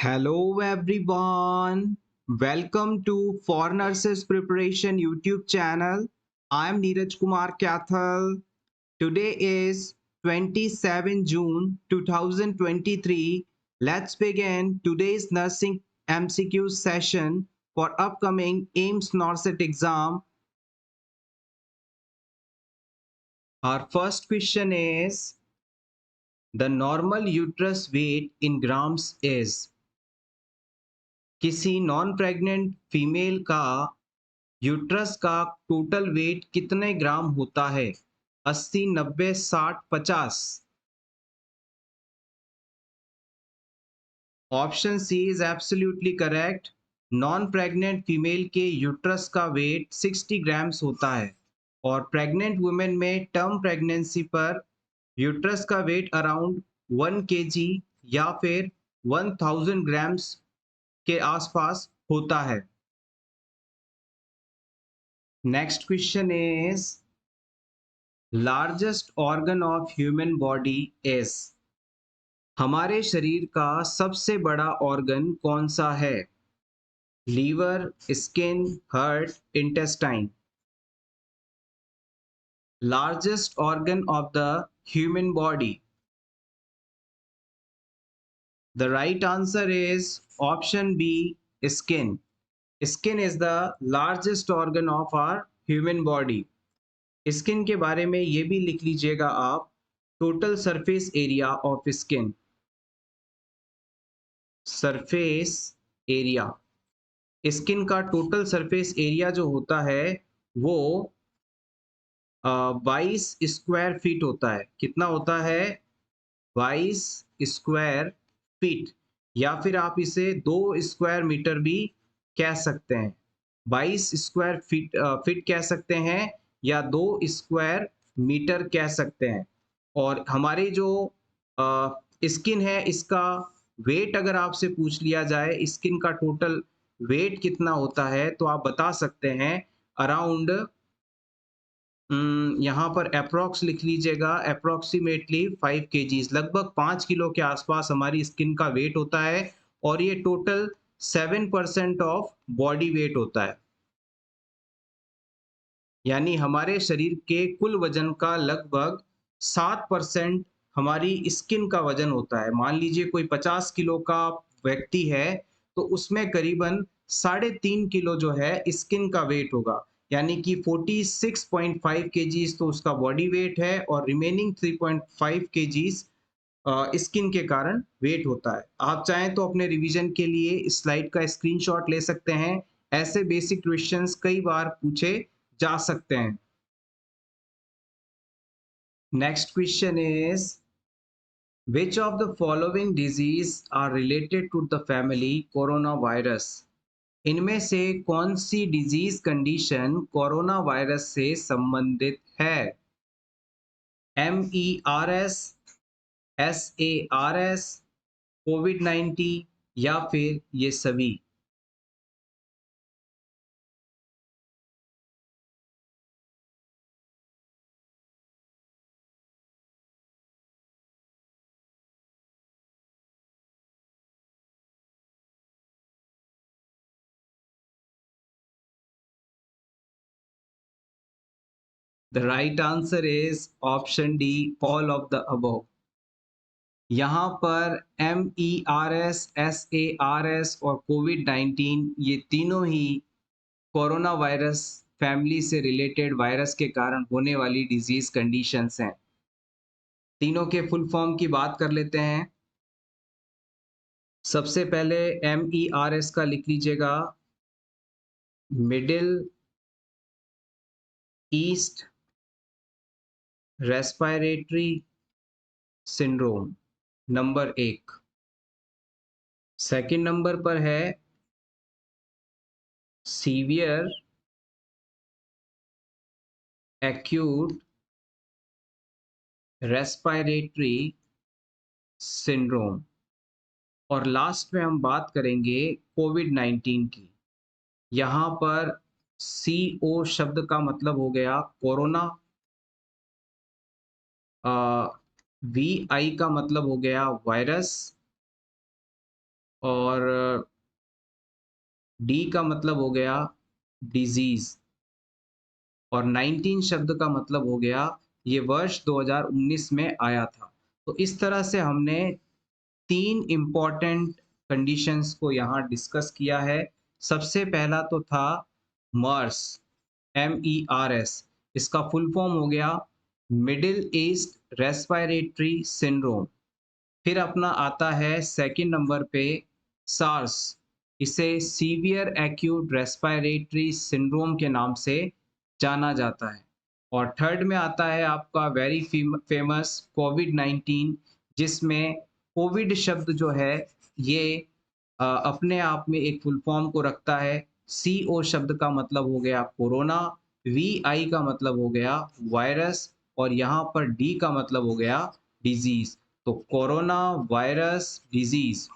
Hello everyone. Welcome to For Nurses Preparation YouTube channel. I am Neeraj Kumar Kathal. Today is 27 June 2023. Let's begin today's nursing MCQ session for upcoming AIMS NORCET exam. Our first question is the normal uterus weight in grams is. किसी non pregnant female का uterus का total weight कितने gram होता है? 80, 90, 60, 50। Option C is absolutely correct. Non pregnant female के uterus का weight 60 grams होता है और प्रेग्नेंट वुमेन में टर्म प्रेगनेंसी पर यूट्रस का वेट अराउंड 1 केजी या फिर 1000 ग्राम्स के आसपास होता है। Next question is largest organ of human body is. हमारे शरीर का सबसे बड़ा ऑर्गन कौन सा है? Liver, skin, heart, intestine. Largest organ of the human body. The right answer is option B, skin. Skin is the largest organ of our human body. Skin के बारे में ये भी लिख लीजिएगा आप, total surface area of skin. Surface area, skin का total surface area जो होता है वो 22 स्क्वायर फीट होता है। कितना होता है? 22 स्क्वायर फीट, या फिर आप इसे 2 स्क्वायर मीटर भी कह सकते हैं। 22 स्क्वायर फीट कह सकते हैं या 2 स्क्वायर मीटर कह सकते हैं। और हमारी जो स्किन है इसका वेट अगर आपसे पूछ लिया जाए, स्किन का टोटल वेट कितना होता है, तो आप बता सकते हैं अराउंड, यहाँ पर अप्रोक्स लिख लीजिएगा, अप्रोक्सीमेटली 5 केजीज, लगभग 5 किलो के आसपास हमारी स्किन का वेट होता है और ये टोटल 7% ऑफ बॉडी वेट होता है। यानी हमारे शरीर के कुल वजन का लगभग 7% हमारी स्किन का वजन होता है। मान लीजिए कोई 50 किलो का व्यक्ति है तो उसमें करीबन 3.5 किलो जो है स्किन का वेट होगा, यानी कि 46.5 केजीज तो उसका बॉडी वेट है और रिमेनिंग 3.5 केजीज स्किन के कारण वेट होता है। आप चाहें तो अपने रिवीजन के लिए इस स्लाइड का स्क्रीनशॉट ले सकते हैं। ऐसे बेसिक क्वेश्चंस कई बार पूछे जा सकते हैं। Next question is which of the following disease are related to the family corona virus? इनमें से कौन सी डिजीज कंडीशन कोरोना वायरस से संबंधित है? MERS, SARS, कोविड-19 या फिर ये सभी? The right answer is option D, all of the above. यहाँ पर MERS, SARS और कोविड-19 ये तीनों ही कोरोना वायरस फैमिली से रिलेटेड वायरस के कारण होने वाली डिजीज कंडीशंस हैं। तीनों के फुल फॉर्म की बात कर लेते हैं। सबसे पहले MERS का लिख लीजिएगा, middle east respiratory syndrome, number 1। Second number पर है सीवियर एक्यूट रेस्पिरेटरी सिंड्रोम। और लास्ट में हम बात करेंगे कोविड-19 की। यहाँ पर CO शब्द का मतलब हो गया कोरोना, VI का मतलब हो गया वायरस, और डी का मतलब हो गया डिजीज, और 19 शब्द का मतलब हो गया ये वर्ष 2019 में आया था। तो इस तरह से हमने 3 इम्पोर्टेंट कंडीशंस को यहाँ डिस्कस किया है। सबसे पहला तो था मर्स, MERS, इसका फुल फॉर्म हो गया मिडिल ईस्ट रेस्पिरेटरी सिंड्रोम। फिर अपना आता है सेकंड नंबर पे सार्स, इसे सीवियर एक्यूट रेस्पिरेटरी सिंड्रोम के नाम से जाना जाता है। और थर्ड में आता है आपका वेरी फेमस कोविड 19, जिसमें कोविड शब्द जो है ये अपने आप में एक फुल फॉर्म को रखता है। CO शब्द का मतलब हो गया कोरोना, VI का मतलब हो गया वायरस, और यहाँ पर D का मतलब हो गया डिजीज। तो कोरोना वायरस डिजीज,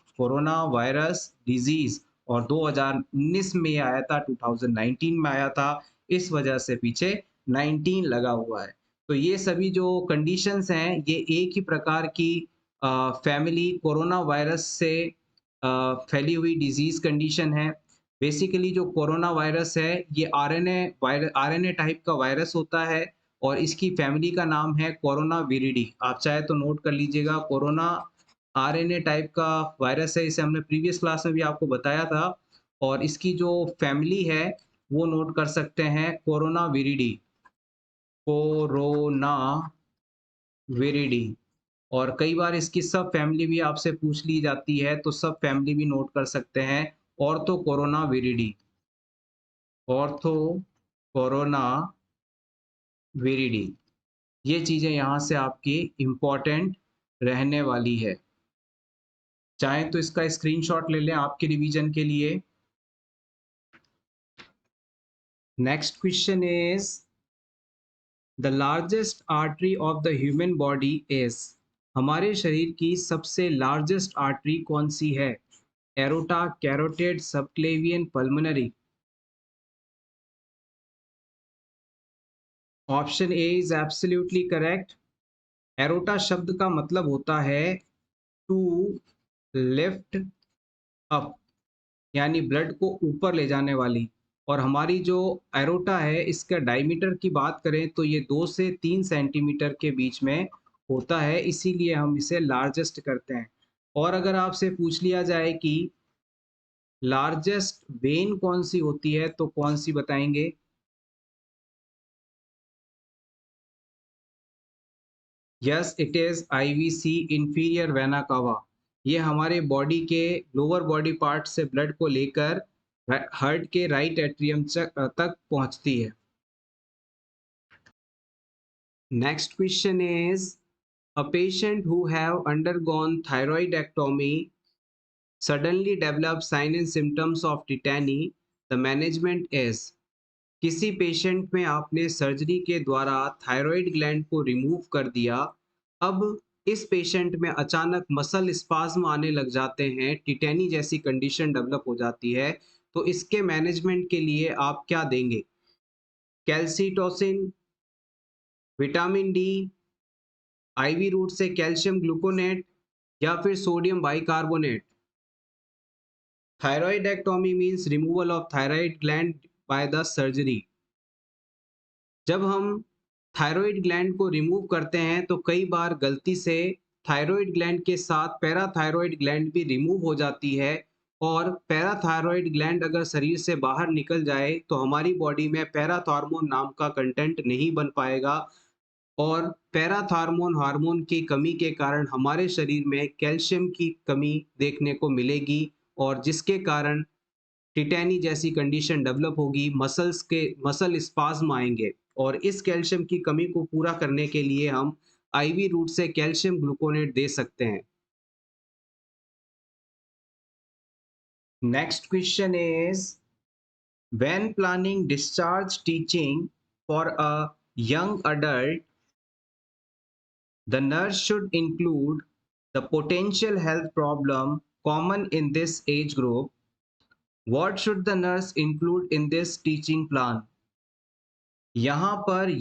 और 2019 में ये आया था, 2019 में आया था, इस वजह से पीछे 19 लगा हुआ है। तो ये सभी जो कंडीशंस हैं ये एक ही प्रकार की फैमिली कोरोना वायरस से फैली हुई डिजीज कंडीशन है। बेसिकली जो कोरोना वायरस है ये आरएनए टाइप का वायरस होता है, और इसकी फैमिली का नाम है कोरोना विरिडी। आप चाहे तो नोट कर लीजिएगा, कोरोना आरएनए टाइप का वायरस है, इसे हमने प्रीवियस क्लास में भी आपको बताया था। और इसकी जो फैमिली है वो नोट कर सकते हैं, कोरोना विरिडी, कोरोना विरिडी। और कई बार इसकी सब फैमिली भी आपसे पूछ ली जाती है, तो सब फैमिली भी नोट कर सकते हैं, ortho corona viride, ortho corona viride. ये चीज़ें यहाँ से आपकी इम्पोर्टेंट रहने वाली है। चाहें तो इसका स्क्रीनशॉट ले लें आपके रिवीजन के लिए। Next question is the largest artery of the human body is, हमारे शरीर की सबसे लार्जेस्ट आर्टरी कौन सी है? Aorta, carotid, subclavian, pulmonary. Option A is absolutely correct. Aorta शब्द का मतलब होता है टू लिफ्ट अप, यानी ब्लड को ऊपर ले जाने वाली। और हमारी जो एरोटा है इसका डायमीटर की बात करें तो ये 2 से 3 सेंटीमीटर के बीच में होता है, इसीलिए हम इसे लार्जेस्ट करते हैं। और अगर आपसे पूछ लिया जाए कि लार्जेस्ट वेन कौन सी होती है तो कौन सी बताएंगे? Yes, it is IVC, inferior vena cava. ये हमारे बॉडी के लोअर बॉडी पार्ट से ब्लड को लेकर हार्ट के राइट एट्रियम तक पहुंचती है। Next question is a patient who have undergone thyroidectomy suddenly develops signs and symptoms of tetany, the management is, किसी पेशेंट में आपने सर्जरी के द्वारा थायराइड ग्लैंड को रिमूव कर दिया, अब इस पेशेंट में अचानक मसल स्पाज्म आने लग जाते हैं, टिटेनी जैसी कंडीशन डेवलप हो जाती है, तो इसके मैनेजमेंट के लिए आप क्या देंगे? Calcitonin, vitamin D, IV route से कैल्शियम ग्लूकोनेट, या फिर sodium bicarbonate. Thyroidectomy means removal of thyroid gland by the surgery. जब हम थायराइड ग्लैंड को रिमूव करते हैं तो कई बार गलती से थायराइड ग्लैंड के साथ पैराथायराइड ग्लैंड भी रिमूव हो जाती है, और पैराथायराइड ग्लैंड अगर शरीर से बाहर निकल जाए तो हमारी बॉडी में पैराथॉर्मोन नाम का कंटेंट नहीं बन पाएगा, और पैराथॉर्मोन हार्मोन की कमी के कारण हमारे शरीर में कैल्शियम की कमी देखने को मिलेगी, और जिसके कारण टिटेनी जैसी कंडीशन डेवलप होगी, मसल स्पाज्म आएंगे। और इस कैल्शियम की कमी को पूरा करने के लिए हम आईवी रूट से कैल्शियम ग्लूकोनेट दे सकते हैं। Next question is when planning discharge teaching for a young adult, the nurse should include the potential health problem common in this age group. What should the nurse include in this teaching plan? यहाँ पर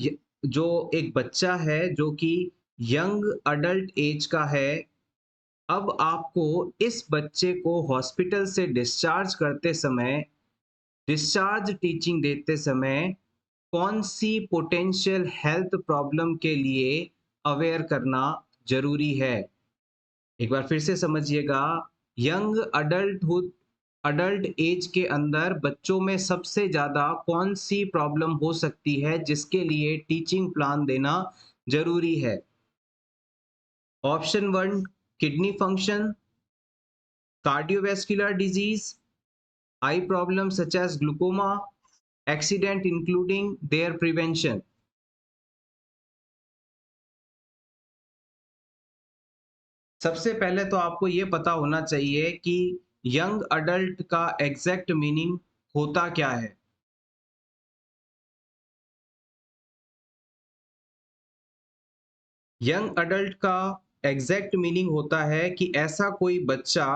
जो एक बच्चा है जो कि young adult age का है, अब आपको इस बच्चे को हॉस्पिटल से डिस्चार्ज करते समय, डिस्चार्ज टीचिंग देते समय कौन सी पोटेंशियल हेल्थ प्रॉब्लम के लिए अवेयर करना जरूरी है। एक बार फिर से समझिएगा। यंग अडल्टहुड अडल्ट एज के अंदर बच्चों में सबसे ज्यादा कौन सी प्रॉब्लम हो सकती है जिसके लिए टीचिंग प्लान देना जरूरी है। Option one, kidney function, cardiovascular disease, eye problems such as glaucoma, accident including their prevention। सबसे पहले तो आपको ये पता होना चाहिए कि यंग अडल्ट का एग्जैक्ट मीनिंग होता क्या है। यंग अडल्ट का एग्जैक्ट मीनिंग होता है कि ऐसा कोई बच्चा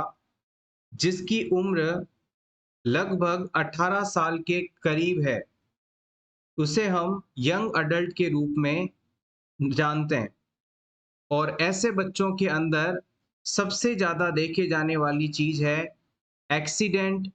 जिसकी उम्र लगभग 18 साल के करीब है, उसे हम यंग अडल्ट के रूप में जानते हैं। और ऐसे बच्चों के अंदर सबसे ज़्यादा देखे जाने वाली चीज़ है एक्सीडेंट,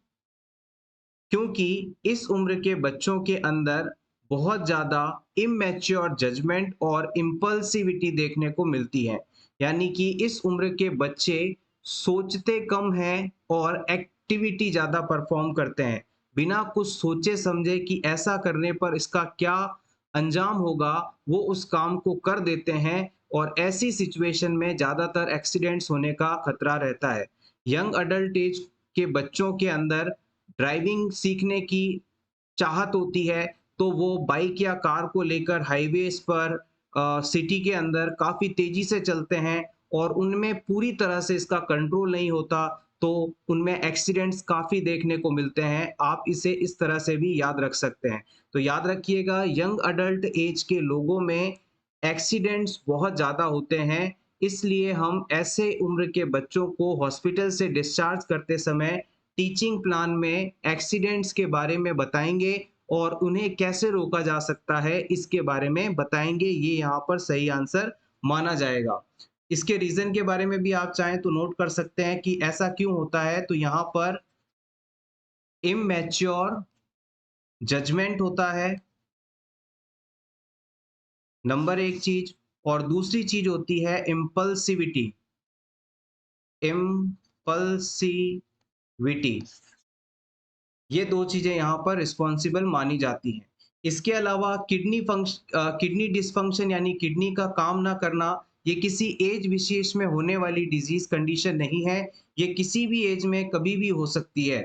क्योंकि इस उम्र के बच्चों के अंदर बहुत ज़्यादा इमैच्योर जजमेंट और इम्पल्सिविटी देखने को मिलती है। यानी कि इस उम्र के बच्चे सोचते कम हैं और एक्टिविटी ज़्यादा परफॉर्म करते हैं। बिना कुछ सोचे समझे कि ऐसा करने पर इसका क्या अंजाम होगा, वो उस काम को कर देते हैं और ऐसी सिचुएशन में ज़्यादातर एक्सीडेंट्स होने का खतरा रहता है। यंग अडल्ट एज के बच्चों के अंदर ड्राइविंग सीखने की चाहत होती है, तो वो बाइक या कार को लेकर हाईवेज पर सिटी के अंदर काफ़ी तेज़ी से चलते हैं और उनमें पूरी तरह से इसका कंट्रोल नहीं होता, तो उनमें एक्सीडेंट्स काफ़ी देखने को मिलते हैं। आप इसे इस तरह से भी याद रख सकते हैं। तो याद रखिएगा, यंग अडल्ट एज के लोगों में एक्सीडेंट्स बहुत ज़्यादा होते हैं, इसलिए हम ऐसे उम्र के बच्चों को हॉस्पिटल से डिस्चार्ज करते समय टीचिंग प्लान में एक्सीडेंट्स के बारे में बताएँगे और उन्हें कैसे रोका जा सकता है, इसके बारे में बताएँगे। ये यहाँ पर सही आंसर माना जाएगा। इसके रीज़न के बारे में भी आप चाहें तो नोट कर सकते हैं कि ऐसा क्यों होता है। तो यहाँ पर इमैच्योर जजमेंट होता है, नंबर एक चीज़। और दूसरी चीज़ होती है इम्पल्सिविटी। इम्पल्सिविटी, ये 2 चीज़ें यहाँ पर रिस्पॉन्सिबल मानी जाती हैं। इसके अलावा किडनी डिसफंक्शन यानी किडनी का काम ना करना, ये किसी एज विशेष में होने वाली डिज़ीज़ कंडीशन नहीं है, ये किसी भी एज में कभी भी हो सकती है।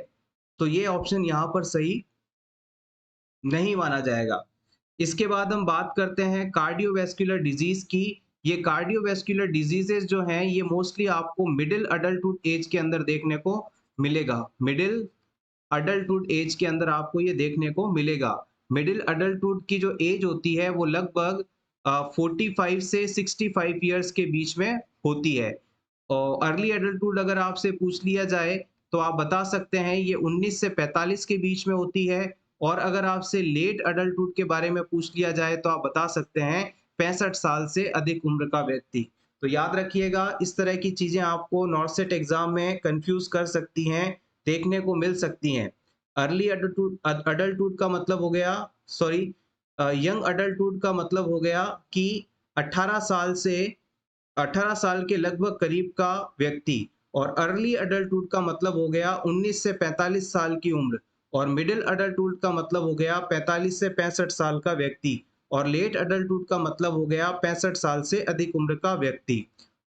तो ये ऑप्शन यहाँ पर सही नहीं माना जाएगा। इसके बाद हम बात करते हैं कार्डियोवैस्कुलर डिज़ीज़ की। ये कार्डियोवैस्कुलर डिज़ीज़ेज़ जो हैं, ये मोस्टली आपको मिडल अडल्टहुड एज के अंदर देखने को मिलेगा। मिडल अडल्टहुड एज के अंदर आपको ये देखने को मिलेगा। मिडिल अडल्टहुड की जो एज होती है वो लगभग 45 से 65 ईयर्स के बीच में होती है। और अर्ली अडल्टहुड अगर आपसे पूछ लिया जाए तो आप बता सकते हैं ये 19 से 45 के बीच में होती है। और अगर आपसे लेट अडल्टहुड के बारे में पूछ लिया जाए तो आप बता सकते हैं 65 साल से अधिक उम्र का व्यक्ति। तो याद रखिएगा, इस तरह की चीज़ें आपको नॉर्सेट एग्ज़ाम में कन्फ्यूज़ कर सकती हैं, देखने को मिल सकती हैं। अर्ली अडल्टहुड अडल्टहुड का मतलब हो गया, सॉरी, यंग अडल्टहुड का मतलब हो गया कि 18 साल से 18 साल के लगभग करीब का व्यक्ति। और अर्ली अडल्टहुड का मतलब हो गया 19 से 45 साल की उम्र। और मिडिल अडल्टहुड का मतलब हो गया 45 से 65 साल का व्यक्ति। और लेट अडल्टहुड का मतलब हो गया 65 साल से अधिक उम्र का व्यक्ति।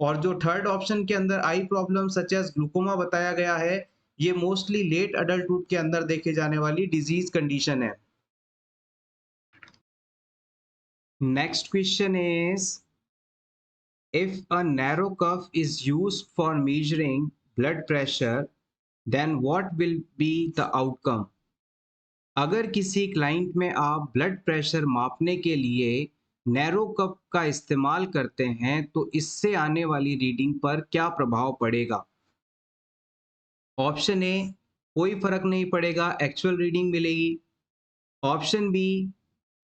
और जो थर्ड ऑप्शन के अंदर आई प्रॉब्लम सच एज ग्लूकोमा बताया गया है, ये मोस्टली लेट अडल्टहुड के अंदर देखे जाने वाली डिजीज कंडीशन है। Next question is, if a narrow cuff is used for measuring blood pressure, then what will be the outcome? अगर किसी क्लाइंट में आप ब्लड प्रेशर मापने के लिए नैरो कप का इस्तेमाल करते हैं तो इससे आने वाली रीडिंग पर क्या प्रभाव पड़ेगा। ऑप्शन ए, कोई फर्क नहीं पड़ेगा, एक्चुअल रीडिंग मिलेगी। ऑप्शन बी,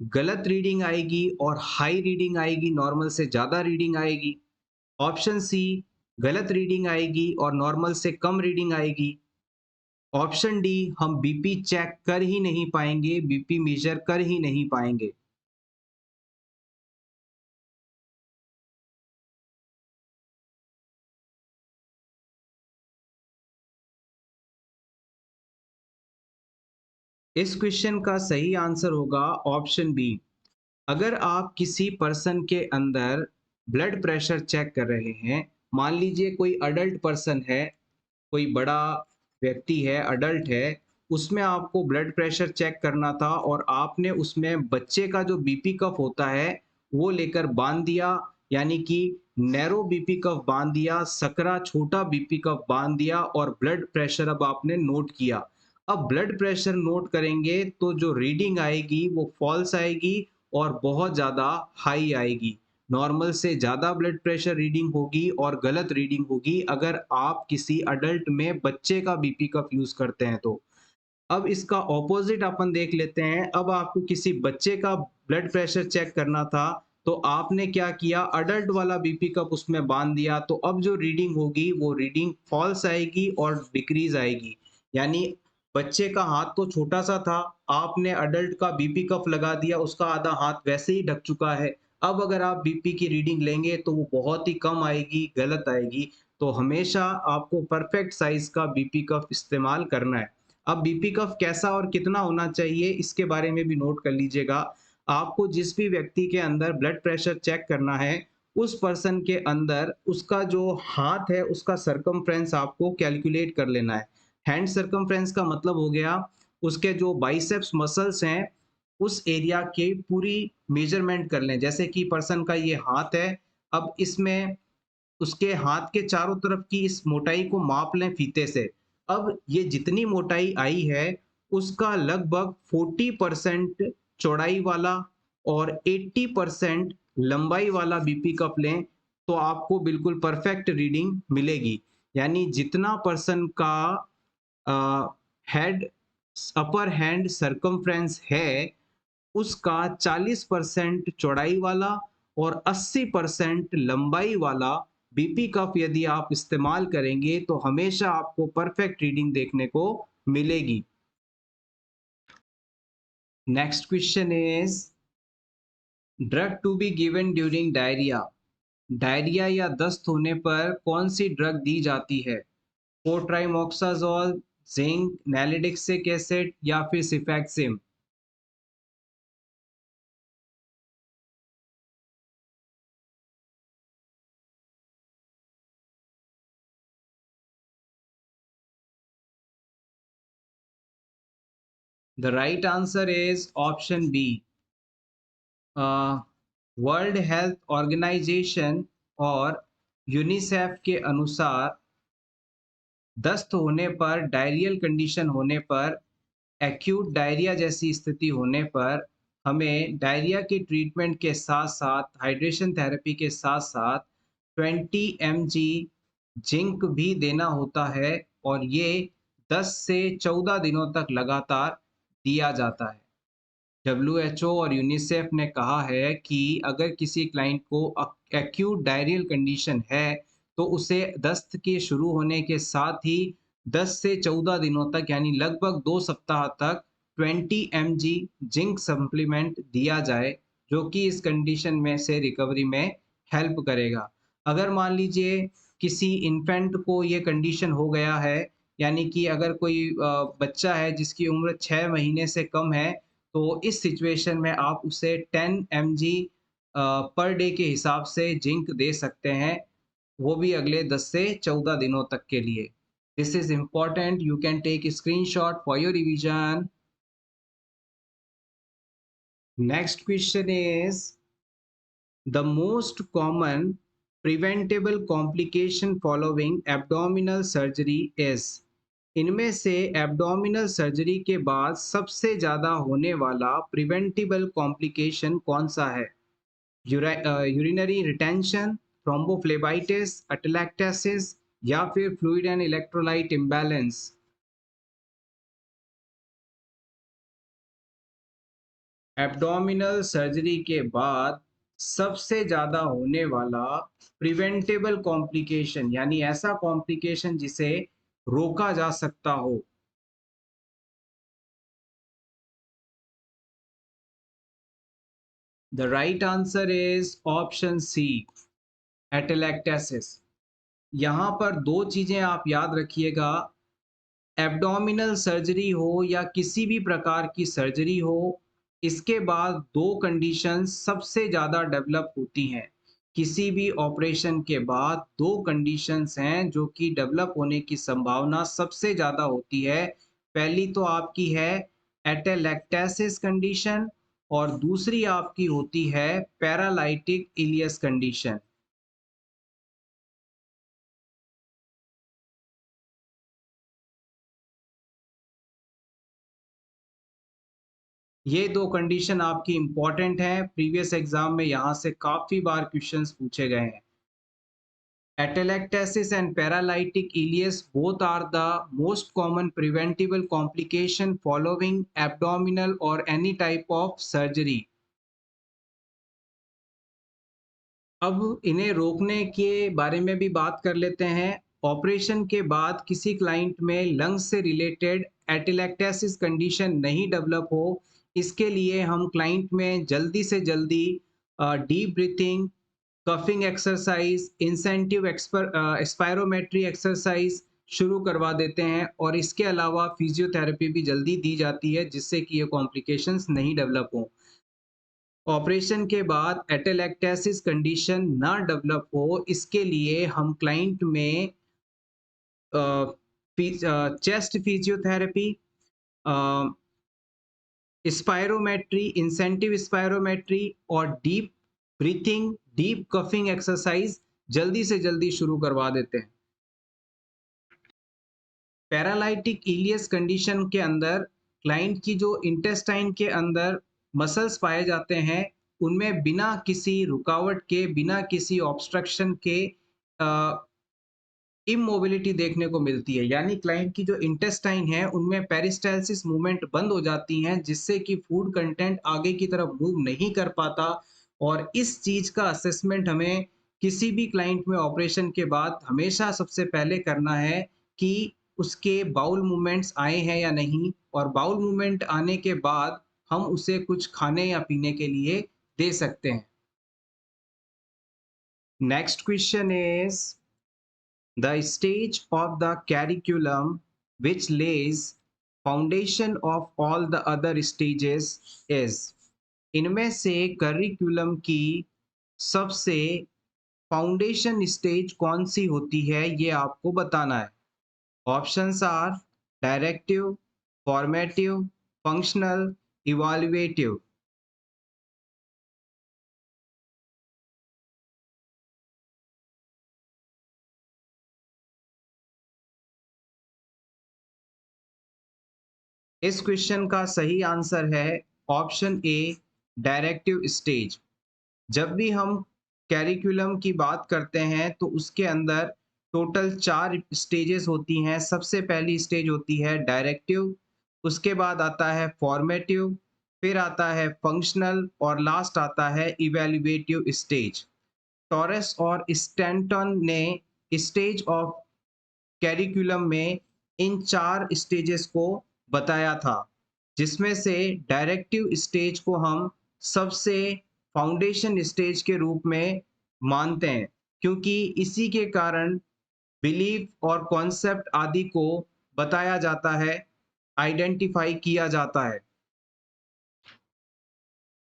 गलत रीडिंग आएगी और हाई रीडिंग आएगी, नॉर्मल से ज़्यादा रीडिंग आएगी। ऑप्शन सी, गलत रीडिंग आएगी और नॉर्मल से कम रीडिंग आएगी। ऑप्शन डी, हम बीपी चेक कर ही नहीं पाएंगे, बीपी मेजर कर ही नहीं पाएंगे। इस क्वेश्चन का सही आंसर होगा ऑप्शन बी। अगर आप किसी पर्सन के अंदर ब्लड प्रेशर चेक कर रहे हैं, मान लीजिए कोई अडल्ट पर्सन है, कोई बड़ा व्यक्ति है, अडल्ट है, उसमें आपको ब्लड प्रेशर चेक करना था और आपने उसमें बच्चे का जो बीपी कफ होता है वो लेकर बांध दिया, यानी कि नैरो बीपी कफ बांध दिया, सकरा छोटा बीपी कफ बांध दिया और ब्लड प्रेशर अब आपने नोट किया। अब ब्लड प्रेशर नोट करेंगे तो जो रीडिंग आएगी वो फॉल्स आएगी और बहुत ज़्यादा हाई आएगी। नॉर्मल से ज़्यादा ब्लड प्रेशर रीडिंग होगी और गलत रीडिंग होगी अगर आप किसी अडल्ट में बच्चे का बीपी कफ यूज़ करते हैं तो। अब इसका ऑपोजिट अपन देख लेते हैं। अब आपको किसी बच्चे का ब्लड प्रेशर चेक करना था, तो आपने क्या किया, अडल्ट वाला बीपी कप उसमें बांध दिया, तो अब जो रीडिंग होगी वो रीडिंग फॉल्स आएगी और डिक्रीज आएगी। यानी बच्चे का हाथ तो छोटा सा था, आपने अडल्ट का बीपी कप लगा दिया, उसका आधा हाथ वैसे ही ढक चुका है। अब अगर आप बीपी की रीडिंग लेंगे तो वो बहुत ही कम आएगी, गलत आएगी। तो हमेशा आपको परफेक्ट साइज का बीपी कप इस्तेमाल करना है। अब बीपी कफ कैसा और कितना होना चाहिए इसके बारे में भी नोट कर लीजिएगा। आपको जिस भी व्यक्ति के अंदर ब्लड प्रेशर चेक करना है, उस पर्सन के अंदर उसका जो हाथ है उसका सरकमफ्रेंस आपको कैलकुलेट कर लेना है। हैंड सरकमफ्रेंस का मतलब हो गया उसके जो बाइसेप्स मसल्स हैं उस एरिया के पूरी मेजरमेंट कर लें। जैसे कि पर्सन का ये हाथ है, अब इसमें उसके हाथ के चारों तरफ की इस मोटाई को माप लें फीते से। अब ये जितनी मोटाई आई है, उसका लगभग 40% चौड़ाई वाला और 80% लंबाई वाला बीपी कप लें, तो आपको बिल्कुल परफेक्ट रीडिंग मिलेगी। यानी जितना पर्सन का हेड अपर हैंड सरकमफ्रेंस है उसका 40% चौड़ाई वाला और 80% लंबाई वाला बीपी कप यदि आप इस्तेमाल करेंगे तो हमेशा आपको परफेक्ट रीडिंग देखने को मिलेगी। Next question is drug to be given during diarrhoea. Diarrhoea या दस्त होने पर कौन सी ड्रग दी जाती है? कोट्राइमोक्साजोल, जिंक, नैलिडिक्सिक एसिड या फिर cefixime? The right answer is option B. World Health Organization और यूनिसेफ के अनुसार दस्त होने पर, डायरियल कंडीशन होने पर, एक्यूट डायरिया जैसी स्थिति होने पर हमें डायरिया की ट्रीटमेंट के साथ साथ हाइड्रेशन थेरेपी के साथ साथ 20 mg जिंक भी देना होता है और ये 10 से 14 दिनों तक लगातार दिया जाता है। डब्ल्यूएचओ और यूनिसेफ ने कहा है कि अगर किसी क्लाइंट को एक्यूट डायरियल कंडीशन है तो उसे दस्त के शुरू होने के साथ ही 10 से 14 दिनों तक यानी लगभग 2 सप्ताह तक 20 mg जिंक सप्लीमेंट दिया जाए, जो कि इस कंडीशन में से रिकवरी में हेल्प करेगा। अगर मान लीजिए किसी इन्फेंट को ये कंडीशन हो गया है, यानी कि अगर कोई बच्चा है जिसकी उम्र 6 महीने से कम है, तो इस सिचुएशन में आप उसे 10 mg पर डे के हिसाब से जिंक दे सकते हैं, वो भी अगले 10 से 14 दिनों तक के लिए। This is important, you can take a screenshot for your revision. Next question is the most common preventable complication following abdominal surgery is। इनमें से एब्डोमिनल सर्जरी के बाद सबसे ज्यादा होने वाला प्रिवेंटिबल कॉम्प्लिकेशन कौन सा है? यूरिनरी रिटेंशन, थ्रोम्बोफ्लेबाइटिस, अटेलेक्टेसिस या फिर fluid and electrolyte imbalance? Abdominal surgery के बाद सबसे ज्यादा होने वाला प्रिवेंटेबल कॉम्प्लिकेशन, यानी ऐसा कॉम्प्लिकेशन जिसे रोका जा सकता हो। The right answer is option C, atelectasis. यहां पर दो चीजें आप याद रखिएगा, एब्डोमिनल सर्जरी हो या किसी भी प्रकार की सर्जरी हो, इसके बाद दो कंडीशंस सबसे ज़्यादा डेवलप होती हैं। किसी भी ऑपरेशन के बाद दो कंडीशंस हैं जो कि डेवलप होने की संभावना सबसे ज़्यादा होती है। पहली तो आपकी है एटेलेक्टेसिस कंडीशन, और दूसरी आपकी होती है पैरालाइटिक इलियस कंडीशन। ये दो कंडीशन आपकी इंपॉर्टेंट हैं, प्रीवियस एग्जाम में यहाँ से काफी बार क्वेश्चंस पूछे गए हैं। Atelectasis and paralytic ileus both are the most common preventable complication following abdominal or any type of surgery. अब इन्हें रोकने के बारे में भी बात कर लेते हैं। ऑपरेशन के बाद किसी क्लाइंट में लंग्स से रिलेटेड एटेलेक्टेसिस कंडीशन नहीं डेवलप हो, इसके लिए हम क्लाइंट में जल्दी से जल्दी deep breathing, coughing exercise, incentive spirometry exercise शुरू करवा देते हैं, और इसके अलावा फिजियोथेरेपी भी जल्दी दी जाती है जिससे कि ये कॉम्प्लिकेशंस नहीं डेवलप हों। ऑपरेशन के बाद एटेलेक्टेसिस कंडीशन ना डेवलप हो, इसके लिए हम क्लाइंट में chest physiotherapy, spirometry, incentive spirometry और deep breathing, deep coughing exercise जल्दी से जल्दी शुरू करवा देते हैं। पैरालाइटिक इलियस कंडीशन के अंदर क्लाइंट की जो इंटेस्टाइन के अंदर मसल्स पाए जाते हैं, उनमें बिना किसी रुकावट के, बिना किसी ऑब्स्ट्रक्शन के इमोबिलिटी देखने को मिलती है। यानी क्लाइंट की जो इंटेस्टाइन है उनमें पेरिस्टालसिस मूवमेंट बंद हो जाती हैं, जिससे कि फूड कंटेंट आगे की तरफ मूव नहीं कर पाता। और इस चीज का असेसमेंट हमें किसी भी क्लाइंट में ऑपरेशन के बाद हमेशा सबसे पहले करना है कि उसके बाउल मूवमेंट्स आए हैं या नहीं, और बाउल मूवमेंट आने के बाद हम उसे कुछ खाने या पीने के लिए दे सकते हैं। Next question is the stage of the curriculum which lays foundation of all the other stages is। इनमें से करिकुलम की सबसे फाउंडेशन स्टेज कौन सी होती है, ये आपको बताना है। Options are directive, formative, functional, evaluative. इस क्वेश्चन का सही आंसर है ऑप्शन ए, डायरेक्टिव स्टेज। जब भी हम कैरिकुलम की बात करते हैं तो उसके अंदर टोटल 4 स्टेजेस होती हैं। सबसे पहली स्टेज होती है डायरेक्टिव, उसके बाद आता है फॉर्मेटिव, फिर आता है फंक्शनल, और लास्ट आता है इवैल्यूएटिव स्टेज। टॉरस और स्टैंटन ने स्टेज ऑफ कैरिकुलम में इन 4 स्टेजेस को बताया था, जिसमें से डायरेक्टिव स्टेज को हम सबसे फाउंडेशन स्टेज के रूप में मानते हैं, क्योंकि इसी के कारण बिलीफ और कॉन्सेप्ट आदि को बताया जाता है, आइडेंटिफाई किया जाता है।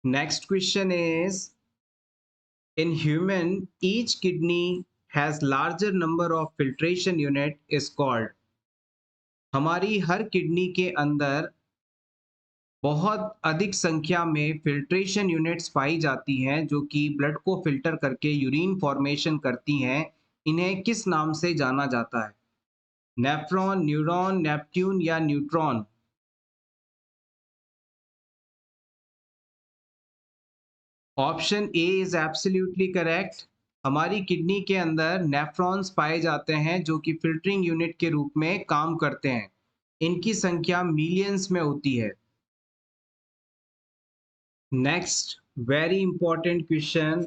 Next question is, in human each kidney has larger number of filtration unit is called। हमारी हर किडनी के अंदर बहुत अधिक संख्या में फिल्ट्रेशन यूनिट्स पाई जाती हैं जो कि ब्लड को फिल्टर करके यूरिन फॉर्मेशन करती हैं। इन्हें किस नाम से जाना जाता है? नेफ्रॉन, न्यूरॉन, नेपट्यून या neutron? Option A is absolutely correct. हमारी किडनी के अंदर नेफ्रॉन्स पाए जाते हैं जो कि फिल्टरिंग यूनिट के रूप में काम करते हैं। इनकी संख्या मिलियंस में होती है। Next, very important question.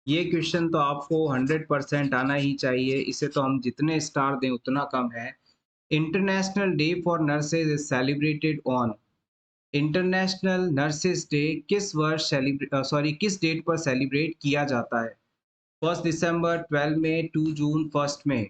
ये क्वेश्चन तो आपको 100% आना ही चाहिए, इसे तो हम जितने स्टार दें उतना कम है। International day for nurses is celebrated on. International nurses Day किस डेट पर सेलिब्रेट किया जाता है? 1 दिसंबर, 12 मई, 2 जून, 1 मई।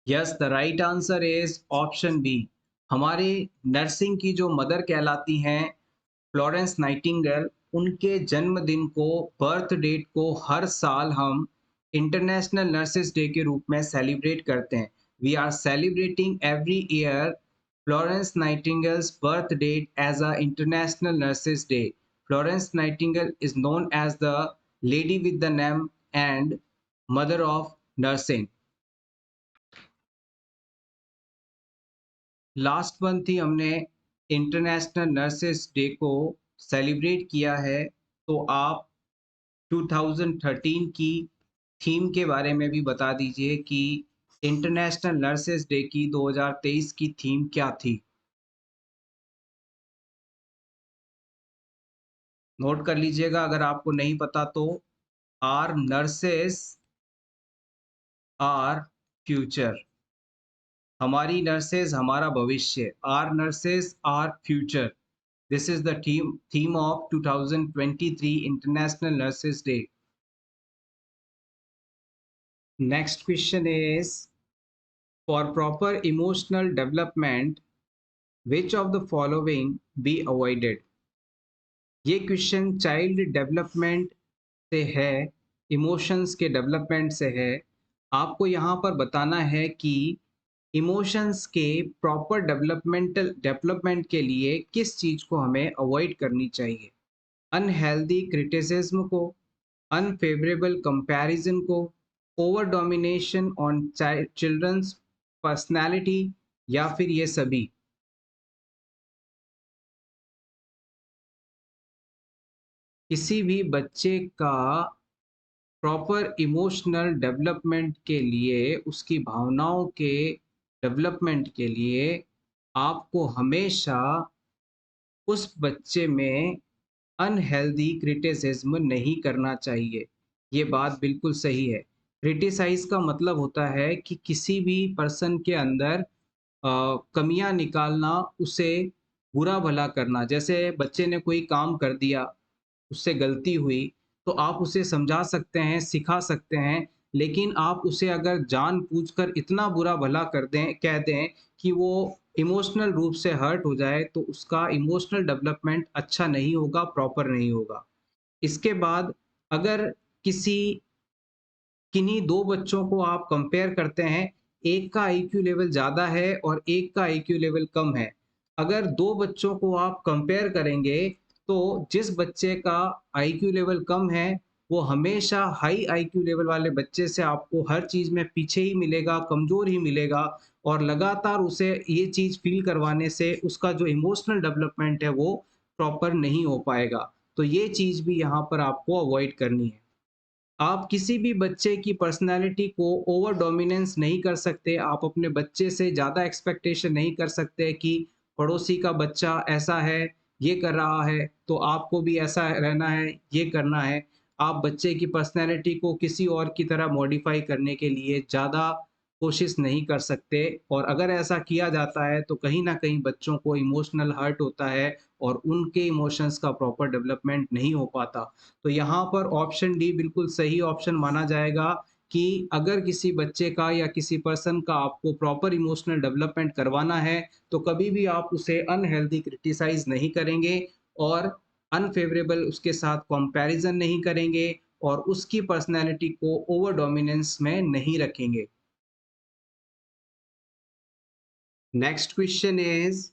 Yes, the right answer is option B. हमारे नर्सिंग की जो मदर कहलाती हैं फ्लोरेंस नाइटिंगेल, उनके जन्मदिन को, बर्थ डेट को हर साल हम इंटरनेशनल नर्सेस डे के रूप में सेलिब्रेट करते हैं। We are celebrating every year Florence Nightingale's birth date as a international nurses day. Florence Nightingale is known as the lady with the name and mother of nursing. Last month ही हमने International nurses Day को celebrate किया है, तो आप 2013 की theme के बारे में भी बता दीजिए कि इंटरनेशनल नर्सेस डे की 2023 की थीम क्या थी? नोट कर लीजिएगा अगर आपको नहीं पता तो। Our nurses are future. हमारी नर्सेज हमारा भविष्य। Our nurses are future. This is the theme of 2023 international nurses day. Next question is, for proper emotional development which of the following be avoided? ये क्वेश्चन चाइल्ड डेवलपमेंट से है, emotions के development से है। आपको यहाँ पर बताना है कि इमोशंस के प्रॉपर डेवलपमेंट के लिए किस चीज़ को हमें अवॉइड करनी चाहिए। अनहेल्दी क्रिटिसिज्म को, अनफेवरेबल कंपैरिजन को, over domination on children's personality, या फिर ये सभी? किसी भी बच्चे का प्रॉपर इमोशनल डेवलपमेंट के लिए, उसकी भावनाओं के डेवलपमेंट के लिए आपको हमेशा उस बच्चे में अनहेल्दी क्रिटिसिज्म नहीं करना चाहिए। ये बात बिल्कुल सही है। क्रिटिसाइज़ का मतलब होता है कि किसी भी पर्सन के अंदर कमियाँ निकालना, उसे बुरा-भला करना। जैसे बच्चे ने कोई काम कर दिया, उससे गलती हुई, तो आप उसे समझा सकते हैं, सिखा सकते हैं, लेकिन आप उसे अगर जानबूझकर इतना बुरा-भला कर दें, कह दें कि वो इमोशनल रूप से हर्ट हो जाए, तो उसका इमोशनल डेवलपमेंट अच्छा नहीं होगा, प्रॉपर नहीं होगा। इसके बाद अगर किसी किन्हीं 2 बच्चों को आप कंपेयर करते हैं, एक का आईक्यू लेवल ज़्यादा है और एक का आईक्यू लेवल कम है। अगर 2 बच्चों को आप कंपेयर करेंगे, तो जिस बच्चे का आईक्यू लेवल कम है, वो हमेशा हाई आईक्यू लेवल वाले बच्चे से आपको हर चीज़ में पीछे ही मिलेगा, कमज़ोर ही मिलेगा, और लगातार उसे ये चीज़ फ़ील करवाने से उसका जो इमोशनल डेवलपमेंट है, वो प्रॉपर नहीं हो पाएगा। तो ये चीज़ भी यहाँ पर आपको अवॉइड करनी है। आप किसी भी बच्चे की पर्सनैलिटी को ओवर डोमिनेंस नहीं कर सकते। आप अपने बच्चे से ज़्यादा एक्सपेक्टेशन नहीं कर सकते कि पड़ोसी का बच्चा ऐसा है, ये कर रहा है, तो आपको भी ऐसा रहना है, ये करना है। आप बच्चे की पर्सनैलिटी को किसी और की तरह मॉडिफ़ाई करने के लिए ज़्यादा कोशिश नहीं कर सकते, और अगर ऐसा किया जाता है तो कहीं न कहीं बच्चों को इमोशनल हर्ट होता है और उनके इमोशंस का प्रॉपर डेवलपमेंट नहीं हो पाता। तो यहाँ पर ऑप्शन डी बिल्कुल सही ऑप्शन माना जाएगा कि अगर किसी बच्चे का या किसी पर्सन का आपको प्रॉपर इमोशनल डेवलपमेंट करवाना है, तो कभी भी आप उसे अनहेल्दी क्रिटिसाइज़ नहीं करेंगे और अनफ़ेवरेबल उसके साथ कंपैरिज़न नहीं करेंगे और उसकी पर्सनैलिटी को ओवर डोमिनेंस में नहीं रखेंगे। Next question is,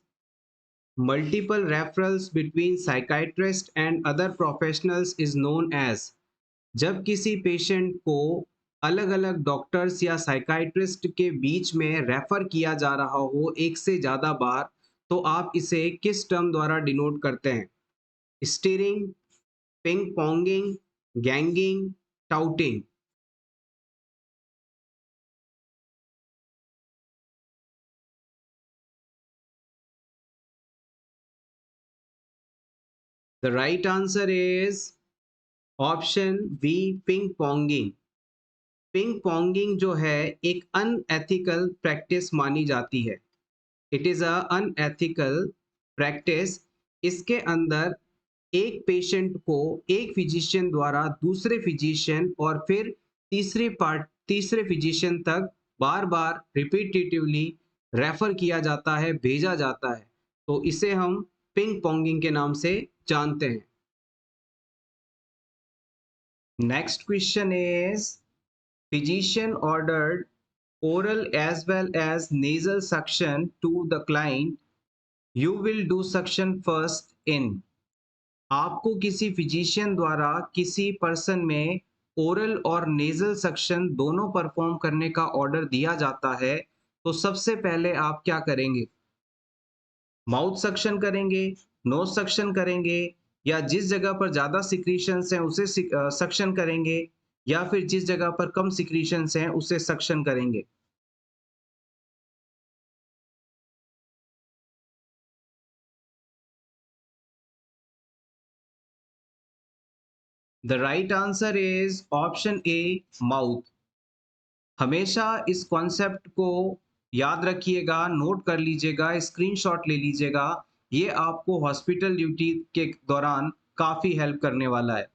multiple referrals between psychiatrist and other professionals is known as. जब किसी पेशेंट को अलग-अलग डॉक्टर्स या साइकियाट्रिस्ट के बीच में रेफर किया जा रहा हो एक से ज़्यादा बार, तो आप इसे किस टर्म द्वारा डिनोट करते हैं? Steering, ping ponging, ganging, touting. The right answer is option B, ping ponging. Ping ponging जो है एक अनएथिकल प्रैक्टिस मानी जाती है। It is a unethical practice. इसके अंदर एक पेशेंट को एक फिजिशियन द्वारा दूसरे फिजिशियन और फिर तीसरे फिजिशियन तक बार बार रिपीटेटिवली रेफर किया जाता है, भेजा जाता है। तो इसे हम पिंग पोंगिंग के नाम से जानते हैं। Next question is, physician ordered oral as well as nasal suction to the client. You will do suction first in. आपको किसी फिजिशियन द्वारा किसी पर्सन में ओरल और नेजल सक्शन दोनों परफॉर्म करने का ऑर्डर दिया जाता है, तो सबसे पहले आप क्या करेंगे? माउथ सक्शन करेंगे, नोज सक्शन करेंगे, या जिस जगह पर ज्यादा सिक्रीशंस हैं उसे सक्शन करेंगे, या फिर जिस जगह पर कम सिक्रीशंस हैं उसे सक्शन करेंगे? The right answer is option A, mouth. हमेशा इस कॉन्सेप्ट को याद रखिएगा, नोट कर लीजिएगा, स्क्रीनशॉट ले लीजिएगा। ये आपको हॉस्पिटल ड्यूटी के दौरान काफ़ी हेल्प करने वाला है।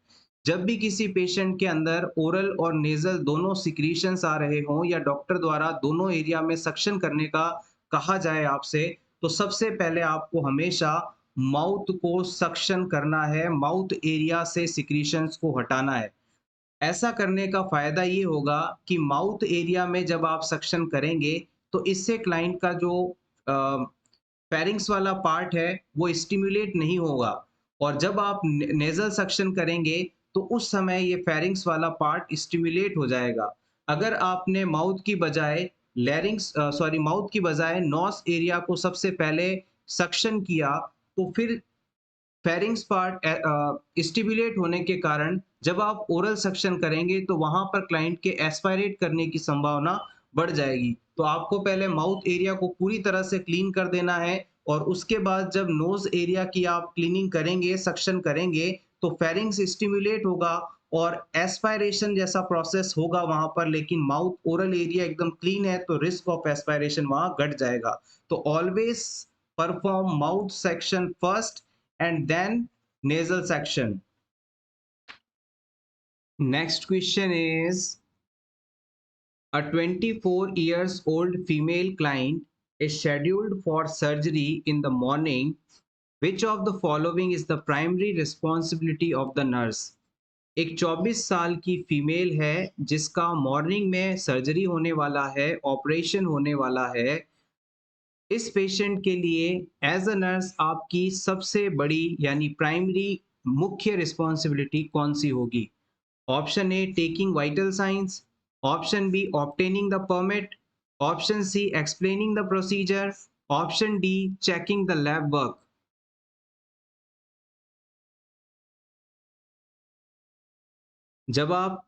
जब भी किसी पेशेंट के अंदर ओरल और नेज़ल दोनों सिक्रीशंस आ रहे हों या डॉक्टर द्वारा दोनों एरिया में सक्शन करने का कहा जाए आपसे, तो सबसे पहले आपको हमेशा माउथ को सक्शन करना है, माउथ एरिया से सिक्रीशंस को हटाना है। ऐसा करने का फ़ायदा ये होगा कि माउथ एरिया में जब आप सक्शन करेंगे, तो इससे क्लाइंट का जो अ, फेरिंक्स वाला पार्ट है, वो स्टिमुलेट नहीं होगा, और जब आप नेज़ल सक्शन करेंगे, तो उस समय ये फेरिंक्स वाला पार्ट स्टिमुलेट हो जाएगा। अगर आपने माउथ की बजाय नॉस एरिया को सबसे पहले सक्शन किया, तो फिर फेरिंग्स पार्ट स्टिमुलेट होने के कारण जब आप ओरल सक्शन करेंगे, तो वहां पर क्लाइंट के एस्पायरेट करने की संभावना बढ़ जाएगी। तो आपको पहले माउथ एरिया को पूरी तरह से क्लीन कर देना है, और उसके बाद जब नोज एरिया की आप क्लीनिंग करेंगे, सक्शन करेंगे, तो फेरिंग्स स्टिमुलेट होगा और एस्पायरेशन जैसा प्रोसेस होगा वहां पर, लेकिन माउथ ओरल एरिया एकदम क्लीन है, तो रिस्क ऑफ एस्पायरेशन वहां घट जाएगा। तो always perform mouth section first and then nasal section. Next question is, a 24 years old female client is scheduled for surgery in the morning. Which of the following is the primary responsibility of the nurse? एक 24 साल की female है जिसका morning में surgery होने वाला है, operation होने वाला है। इस पेशेंट के लिए एज अ नर्स आपकी सबसे बड़ी यानी प्राइमरी मुख्य रिस्पॉन्सिबिलिटी कौन सी होगी? Option A, taking vital signs. Option B, obtaining the permit. Option C, explaining the procedure. Option D, checking the lab work. जब आप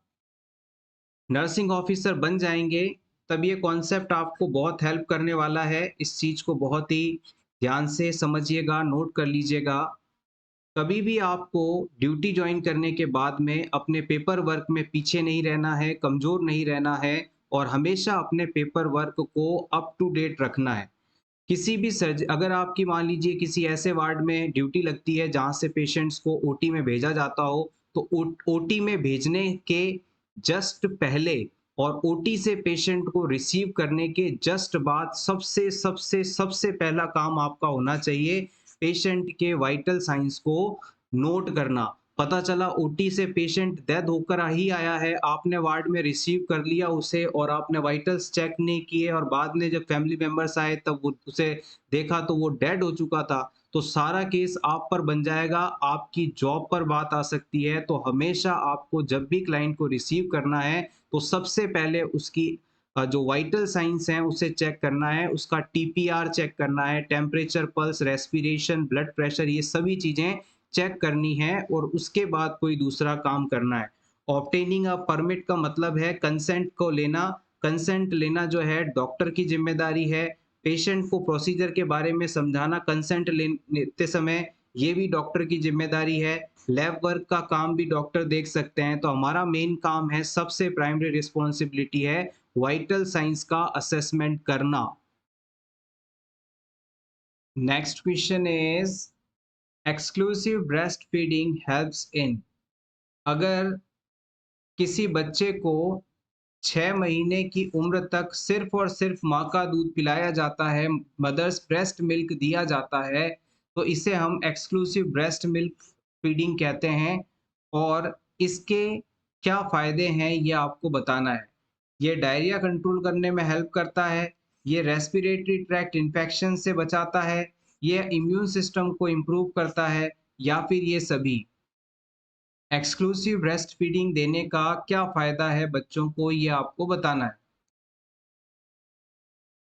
नर्सिंग ऑफिसर बन जाएंगे, तब ये कॉन्सेप्ट आपको बहुत हेल्प करने वाला है। इस चीज़ को बहुत ही ध्यान से समझिएगा, नोट कर लीजिएगा। कभी भी आपको ड्यूटी ज्वाइन करने के बाद में अपने पेपर वर्क में पीछे नहीं रहना है, कमज़ोर नहीं रहना है, और हमेशा अपने पेपर वर्क को अप टू डेट रखना है। किसी भी सर्ज अगर आपकी मान लीजिए किसी ऐसे वार्ड में ड्यूटी लगती है जहाँ से पेशेंट्स को ओटी में भेजा जाता हो, तो ओटी में भेजने के जस्ट पहले और ओटी से पेशेंट को रिसीव करने के जस्ट बाद सबसे सबसे सबसे पहला काम आपका होना चाहिए पेशेंट के वाइटल साइंस को नोट करना। पता चला ओटी से पेशेंट डेथ होकर ही आया है, आपने वार्ड में रिसीव कर लिया उसे और आपने वाइटल्स चेक नहीं किए, और बाद में जब फैमिली मेंबर्स आए तब वो उसे देखा तो वो डेड हो चुका था, तो सारा केस आप पर बन जाएगा, आपकी जॉब पर बात आ सकती है। तो हमेशा आपको जब भी क्लाइंट को रिसीव करना है, तो सबसे पहले उसकी जो वाइटल साइंस हैं उसे चेक करना है, उसका टीपीआर चेक करना है, temperature, pulse, respiration, blood pressure, ये सभी चीज़ें चेक करनी है, और उसके बाद कोई दूसरा काम करना है। ऑब्टेनिंग अ परमिट का मतलब है कंसेंट को लेना। कंसेंट लेना जो है डॉक्टर की जिम्मेदारी है। पेशेंट को प्रोसीजर के बारे में समझाना कंसेंट लेते समय ये भी डॉक्टर की जिम्मेदारी है। लैब वर्क का काम भी डॉक्टर देख सकते हैं। तो हमारा मेन काम है, सबसे प्राइमरी रिस्पॉन्सिबिलिटी है वाइटल साइंस का असेसमेंट करना। Next question is exclusive breast feeding helps in. अगर किसी बच्चे को 6 महीने की उम्र तक सिर्फ और सिर्फ माँ का दूध पिलाया जाता है, मदर्स ब्रेस्ट मिल्क दिया जाता है, तो इसे हम एक्सक्लूसिव ब्रेस्ट मिल्क फीडिंग कहते हैं। और इसके क्या फ़ायदे हैं ये आपको बताना है। ये डायरिया कंट्रोल करने में हेल्प करता है, ये रेस्पिरेटरी ट्रैक्ट इन्फेक्शन से बचाता है, ये इम्यून सिस्टम को इम्प्रूव करता है, या फिर ये सभी। एक्सक्लूसिव ब्रेस्ट फीडिंग देने का क्या फ़ायदा है बच्चों को, ये आपको बताना है।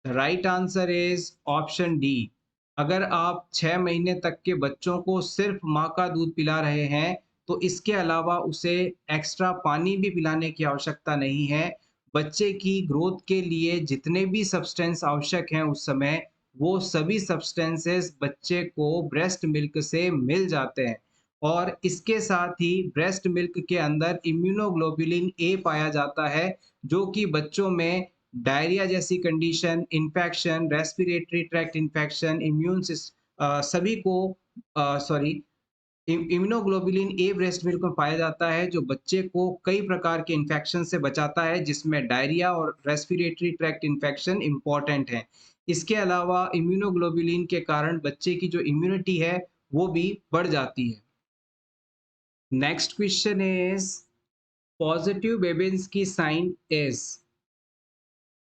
Right answer is option D. अगर आप 6 महीने तक के बच्चों को सिर्फ माँ का दूध पिला रहे हैं, तो इसके अलावा उसे एक्स्ट्रा पानी भी पिलाने की आवश्यकता नहीं है। बच्चे की ग्रोथ के लिए जितने भी सब्सटेंस आवश्यक हैं उस समय, वो सभी सब्सटेंसेस बच्चे को ब्रेस्ट मिल्क से मिल जाते हैं। और इसके साथ ही ब्रेस्ट मिल्क के अंदर इम्यूनोग्लोबुलिन ए पाया जाता है, जो कि बच्चों में डायरिया जैसी condition, infection, respiratory tract infection, सभी को sorry immunoglobulin A breast milk में पाया जाता है, जो बच्चे को कई प्रकार के इन्फेक्शन से बचाता है, जिसमें डायरिया और रेस्पिरेटरी ट्रैक्ट इन्फेक्शन इम्पोर्टेंट है। इसके अलावा इम्यूनोग्लोबुलिन के कारण बच्चे की जो इम्यूनिटी है वो भी बढ़ जाती है। Next question is positive babies की साइन इज।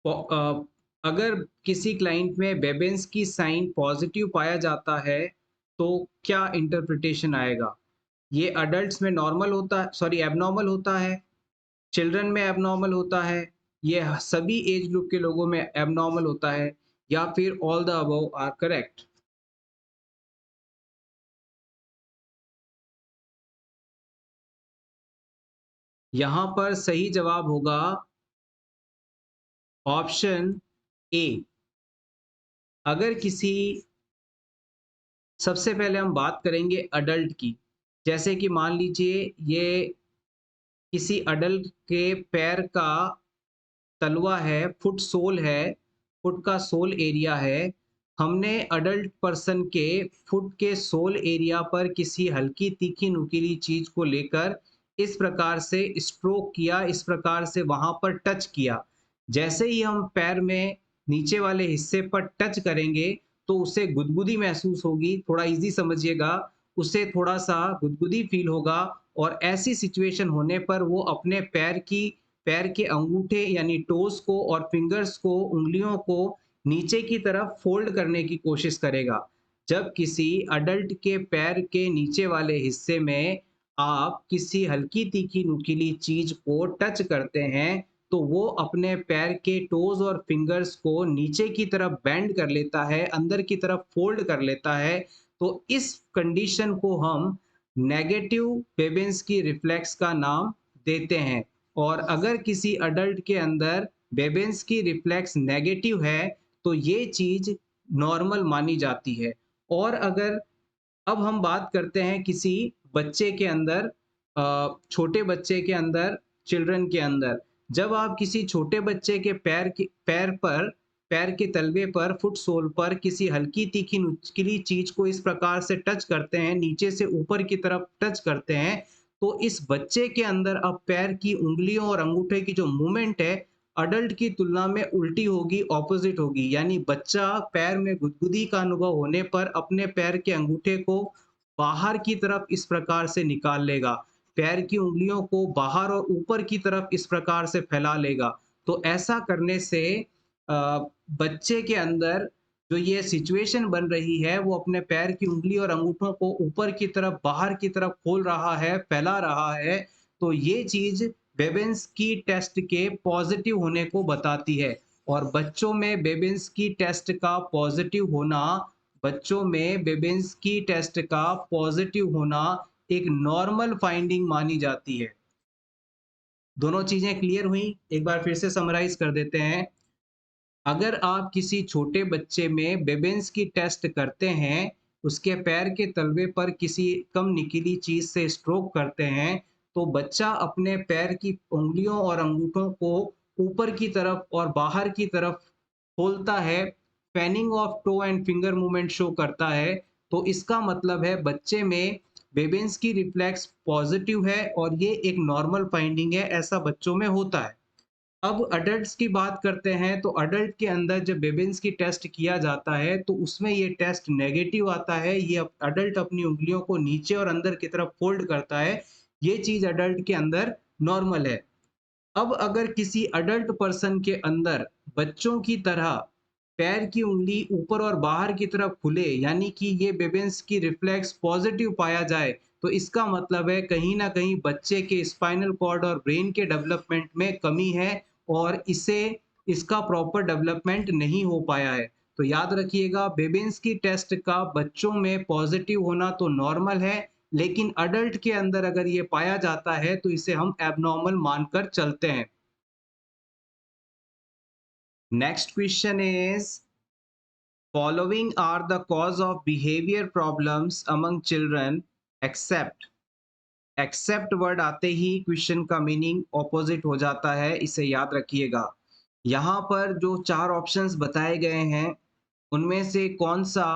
अगर किसी क्लाइंट में बेबेन्स की साइन पॉजिटिव पाया जाता है, तो क्या इंटरप्रिटेशन आएगा? ये अडल्ट्स में नॉर्मल होता है, सॉरी एबनॉर्मल होता है, चिल्ड्रन में एबनॉर्मल होता है, ये सभी एज ग्रुप के लोगों में एबनॉर्मल होता है, या फिर all the above are correct? यहाँ पर सही जवाब होगा ऑप्शन ए। अगर किसी सबसे पहले हम बात करेंगे अडल्ट की। जैसे कि मान लीजिए ये किसी अडल्ट के पैर का तलवा है, फुट सोल है, फुट का सोल एरिया है। हमने अडल्ट पर्सन के फुट के सोल एरिया पर किसी हल्की तीखी नुकीली चीज को लेकर इस प्रकार से स्ट्रोक किया, इस प्रकार से वहां पर टच किया। जैसे ही हम पैर में नीचे वाले हिस्से पर टच करेंगे, तो उसे गुदगुदी महसूस होगी। थोड़ा इजी समझिएगा, उसे थोड़ा सा गुदगुदी फील होगा। और ऐसी सिचुएशन होने पर वो अपने पैर के अंगूठे यानी टोस को और फिंगर्स को, उंगलियों को नीचे की तरफ फोल्ड करने की कोशिश करेगा। जब किसी अडल्ट के पैर के नीचे वाले हिस्से में आप किसी हल्की तीखी नुकीली चीज को टच करते हैं, तो वो अपने पैर के टोज और फिंगर्स को नीचे की तरफ बेंड कर लेता है, अंदर की तरफ फोल्ड कर लेता है। तो इस कंडीशन को हम नेगेटिव बेबेन्स की रिफ्लेक्स का नाम देते हैं। और अगर किसी अडल्ट के अंदर बेबेन्स की रिफ्लेक्स नेगेटिव है, तो ये चीज नॉर्मल मानी जाती है। और अगर अब हम बात करते हैं किसी बच्चे के अंदर, छोटे बच्चे के अंदर, चिल्ड्रन के अंदर, जब आप किसी छोटे बच्चे के पैर के तलवे पर, फुट सोल पर किसी हल्की तीखी नुकीली चीज को इस प्रकार से टच करते हैं, नीचे से ऊपर की तरफ टच करते हैं, तो इस बच्चे के अंदर अब पैर की उंगलियों और अंगूठे की जो मूवमेंट है, अडल्ट की तुलना में उल्टी होगी, ऑपोजिट होगी। यानी बच्चा पैर में गुदगुदी का अनुभव होने पर अपने पैर के अंगूठे को बाहर की तरफ इस प्रकार से निकाल लेगा, पैर की उंगलियों को बाहर और ऊपर की तरफ इस प्रकार से फैला लेगा। तो ऐसा करने से बच्चे के अंदर जो ये सिचुएशन बन रही है, वो अपने पैर की उंगली और अंगूठों को ऊपर की तरफ, बाहर की तरफ खोल रहा है, फैला रहा है। तो ये चीज बेबेन्स की टेस्ट के पॉजिटिव होने को बताती है। और बच्चों में बेबेन्स की टेस्ट का पॉजिटिव होना एक नॉर्मल फाइंडिंग मानी जाती है। दोनों चीजें क्लियर हुई? एक बार फिर से समराइज कर देते हैं। अगर आप किसी छोटे बच्चे में बेबेन्स की टेस्ट करते हैं, उसके पैर के तलवे पर किसी कम निकीली चीज से स्ट्रोक करते हैं, तो बच्चा अपने पैर की उंगलियों और अंगूठों को ऊपर की तरफ और बाहर की तरफ खोलता है, fanning of toe and finger movement show करता है। तो इसका मतलब है बच्चे में बेबेन्स की रिफ्लेक्स पॉजिटिव है और ये एक नॉर्मल फाइंडिंग है, ऐसा बच्चों में होता है। अब अडल्ट्स की बात करते हैं, तो अडल्ट के अंदर जब बेबेन्स की टेस्ट किया जाता है तो उसमें ये टेस्ट नेगेटिव आता है। ये अडल्ट अपनी उंगलियों को नीचे और अंदर की तरफ फोल्ड करता है, ये चीज अडल्ट के अंदर नॉर्मल है। अब अगर किसी अडल्ट पर्सन के अंदर बच्चों की तरह पैर की उंगली ऊपर और बाहर की तरफ खुले, यानी कि ये बेबेन्स की रिफ्लेक्स पॉजिटिव पाया जाए, तो इसका मतलब है कहीं ना कहीं बच्चे के स्पाइनल कॉर्ड और ब्रेन के डेवलपमेंट में कमी है और इसे इसका प्रॉपर डेवलपमेंट नहीं हो पाया है। तो याद रखिएगा, बेबेन्स की टेस्ट का बच्चों में पॉजिटिव होना तो नॉर्मल है, लेकिन अडल्ट के अंदर अगर ये पाया जाता है तो इसे हम एबनॉर्मल मानकर चलते हैं। Next question is, following are the cause of behaviour problems among children except. Except word आते ही क्वेश्चन का मीनिंग ऑपोजिट हो जाता है, इसे याद रखिएगा। यहाँ पर जो चार ऑप्शंस बताए गए हैं उनमें से कौन सा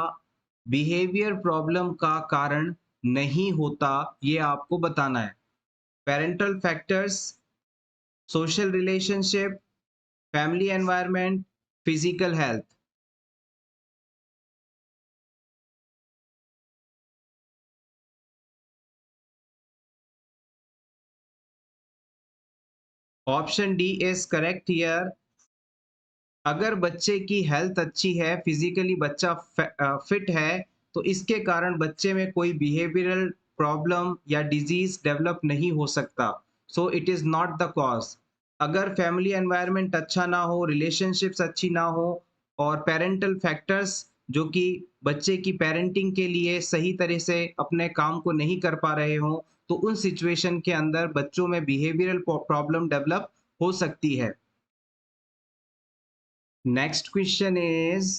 बिहेवियर प्रॉब्लम का कारण नहीं होता, ये आपको बताना है। Parental factors, social relationship, family environment, physical health. Option D is correct here. अगर बच्चे की हेल्थ अच्छी है, फिजिकली बच्चा फिट है, तो इसके कारण बच्चे में कोई बिहेवियरल प्रॉब्लम या डिजीज डेवलप नहीं हो सकता। So it is not the cause. अगर फैमिली एनवायरनमेंट अच्छा ना हो, रिलेशनशिप्स अच्छी ना हो और पेरेंटल फैक्टर्स जो कि बच्चे की पेरेंटिंग के लिए सही तरह से अपने काम को नहीं कर पा रहे हो, तो उन सिचुएशन के अंदर बच्चों में बिहेवियरल प्रॉब्लम डेवलप हो सकती है। Next question is,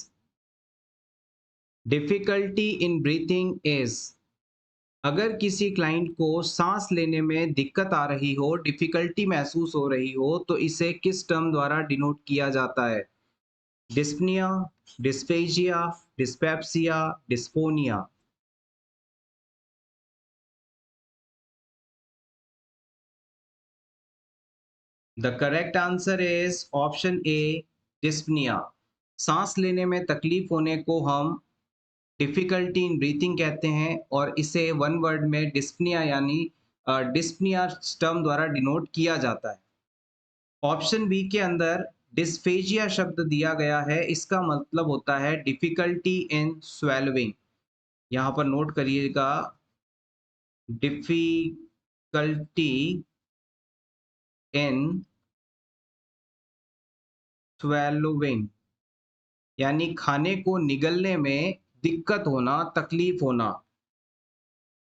difficulty in breathing is. अगर किसी क्लाइंट को सांस लेने में दिक्कत आ रही हो, डिफिकल्टी महसूस हो रही हो, तो इसे किस टर्म द्वारा डिनोट किया जाता है? Dyspnea, dysphagia, dyspepsia, dysphonia. The correct answer is option A, dyspnea. सांस लेने में तकलीफ होने को हम डिफिकल्टी इन ब्रीथिंग कहते हैं और इसे वन वर्ड में डिस्पनिया यानी डिस्पनिया टर्म द्वारा डिनोट किया जाता है। ऑप्शन बी के अंदर डिस्फेजिया शब्द दिया गया है, इसका मतलब होता है डिफिकल्टी इन स्वेलविंग। यहाँ पर नोट करिएगा, डिफिकल्टी इन स्वेलविंग यानी खाने को निगलने में दिक्कत होना, तकलीफ होना।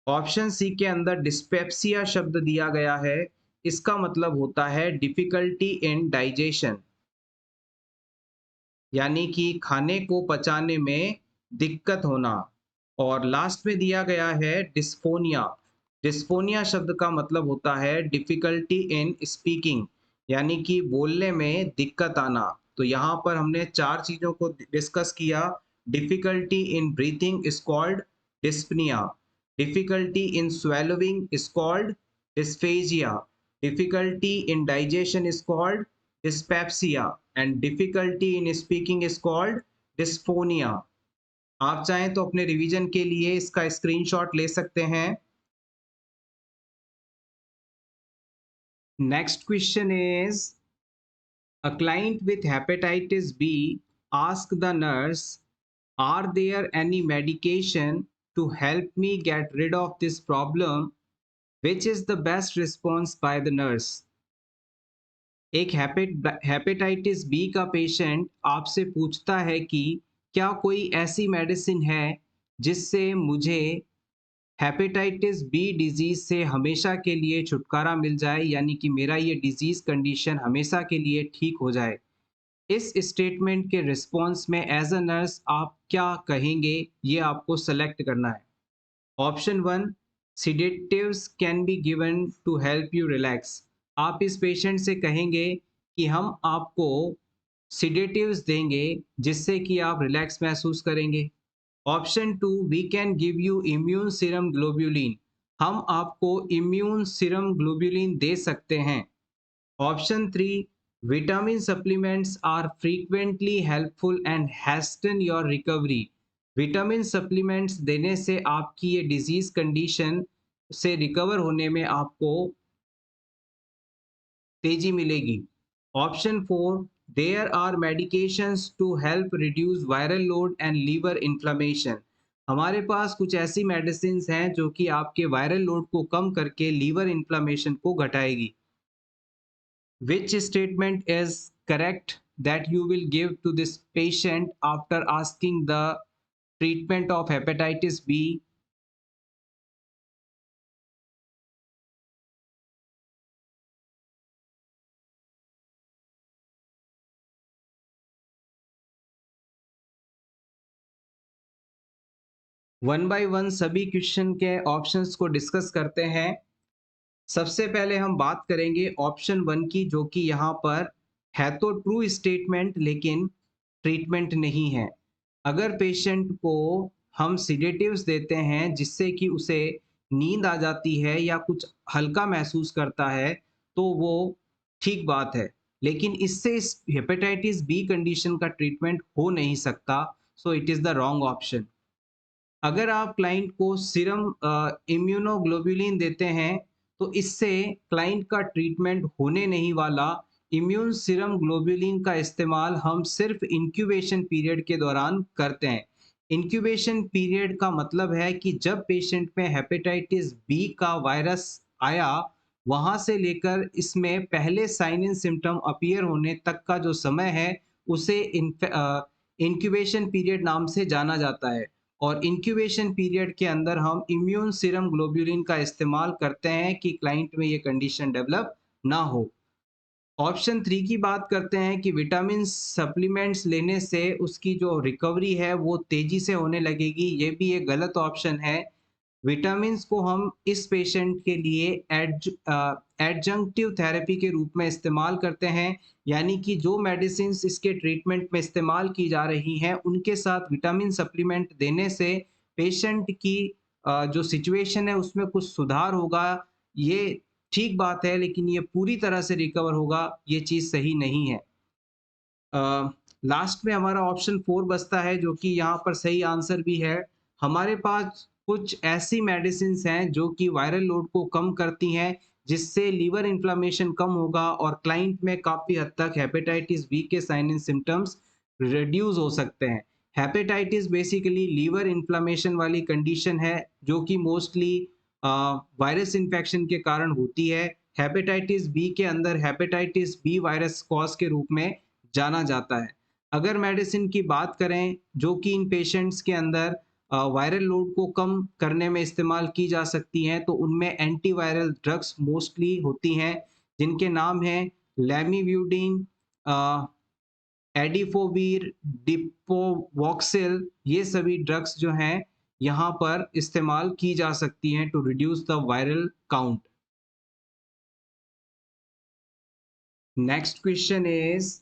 ऑप्शन सी के अंदर डिस्पेप्सिया शब्द दिया गया है, इसका मतलब होता है डिफिकल्टी इन डाइजेशन, यानी कि खाने को पचाने में दिक्कत होना। और लास्ट में दिया गया है डिस्फोनिया। डिस्फोनिया शब्द का मतलब होता है डिफिकल्टी इन स्पीकिंग, यानी कि बोलने में दिक्कत आना। तो यहाँ पर हमने चार चीजों को डिस्कस किया। Difficulty in breathing is called dyspnoea, difficulty in swallowing is called dysphagia, difficulty in digestion is called dyspepsia and difficulty in speaking is called dysphonia। आप चाहें तो अपने रिवीजन के लिए इसका स्क्रीनशॉट ले सकते हैं। Next question is, a client with hepatitis B asked the nurse, are there any medication to help me get rid of this problem? Which is the best response by the nurse? एक hepatitis B का patient आपसे पूछता है कि क्या कोई ऐसी medicine है जिससे मुझे हेपेटाइटिस बी डिजीज से हमेशा के लिए छुटकारा मिल जाए, यानी कि मेरा ये डिजीज कंडीशन हमेशा के लिए ठीक हो जाए। इस स्टेटमेंट के रिस्पॉन्स में एज अ नर्स आप क्या कहेंगे, ये आपको सेलेक्ट करना है। Option one, sedatives can be given to help you relax. आप इस पेशेंट से कहेंगे कि हम आपको सिडेटिव्स देंगे जिससे कि आप रिलैक्स महसूस करेंगे। Option two, we can give you immune serum globulin. हम आपको इम्यून सीरम ग्लोब्यूलिन दे सकते हैं। Option three, vitamin supplements are frequently helpful and hasten your recovery. Vitamin supplements देने से आपकी ये डिजीज कंडीशन से रिकवर होने में आपको तेजी मिलेगी। Option four, there are medications to help reduce viral load and liver inflammation. हमारे पास कुछ ऐसी मेडिसिन हैं जो कि आपके वायरल लोड को कम करके लीवर इन्फ्लेमेशन को घटाएगी। Which statement is correct that you will give to this patient after asking the treatment of hepatitis B? One by one सभी क्वेश्चन के ऑप्शंस को डिस्कस करते हैं। सबसे पहले हम बात करेंगे ऑप्शन वन की, जो कि यहाँ पर है तो ट्रू स्टेटमेंट लेकिन ट्रीटमेंट नहीं है। अगर पेशेंट को हम सिडेटिव्स देते हैं जिससे कि उसे नींद आ जाती है या कुछ हल्का महसूस करता है तो वो ठीक बात है, लेकिन इससे इस हेपेटाइटिस बी कंडीशन का ट्रीटमेंट हो नहीं सकता। So it is the wrong option. अगर आप क्लाइंट को सीरम इम्यूनोग्लोबुलिन देते हैं तो इससे क्लाइंट का ट्रीटमेंट होने नहीं वाला। इम्यून सीरम ग्लोबुलिन का इस्तेमाल हम सिर्फ इंक्यूबेशन पीरियड के दौरान करते हैं। इंक्यूबेशन पीरियड का मतलब है कि जब पेशेंट में हेपेटाइटिस बी का वायरस आया, वहां से लेकर इसमें पहले साइन एंड सिम्टम अपीयर होने तक का जो समय है उसे इंक्यूबेशन पीरियड नाम से जाना जाता है। और इंक्यूबेशन पीरियड के अंदर हम इम्यून सीरम ग्लोबुलिन का इस्तेमाल करते हैं कि क्लाइंट में ये कंडीशन डेवलप ना हो। ऑप्शन थ्री की बात करते हैं कि विटामिन सप्लीमेंट्स लेने से उसकी जो रिकवरी है वो तेजी से होने लगेगी। ये भी एक गलत ऑप्शन है। विटामिन्स को हम इस पेशेंट के लिए एडजंक्टिव थेरेपी के रूप में इस्तेमाल करते हैं, यानी कि जो मेडिसिन इसके ट्रीटमेंट में इस्तेमाल की जा रही हैं उनके साथ विटामिन सप्लीमेंट देने से पेशेंट की जो सिचुएशन है उसमें कुछ सुधार होगा। ये ठीक बात है, लेकिन ये पूरी तरह से रिकवर होगा, ये चीज़ सही नहीं है। लास्ट में हमारा ऑप्शन 4 बचता है जो कि यहाँ पर सही आंसर भी है। हमारे पास कुछ ऐसी मेडिसिन्स हैं जो कि वायरल लोड को कम करती हैं, जिससे लीवर इन्फ्लेमेशन कम होगा और क्लाइंट में काफ़ी हद तक हेपेटाइटिस बी के साइन एंड सिम्पटम्स रिड्यूस हो सकते हैं। हेपेटाइटिस बेसिकली लीवर इन्फ्लेमेशन वाली कंडीशन है जो कि मोस्टली वायरस इन्फेक्शन के कारण होती है। हेपेटाइटिस बी के अंदर हेपेटाइटिस बी वायरस कॉज के रूप में जाना जाता है। अगर मेडिसिन की बात करें जो कि इन पेशेंट्स के अंदर वायरल लोड को कम करने में इस्तेमाल की जा सकती हैं, तो उनमें एंटीवायरल ड्रग्स मोस्टली होती हैं जिनके नाम हैं लैमिव्यूडिन, एडिफोवीर, डिपोवॉक्सिल। ये सभी ड्रग्स जो हैं यहाँ पर इस्तेमाल की जा सकती हैं to reduce the viral count. Next question is,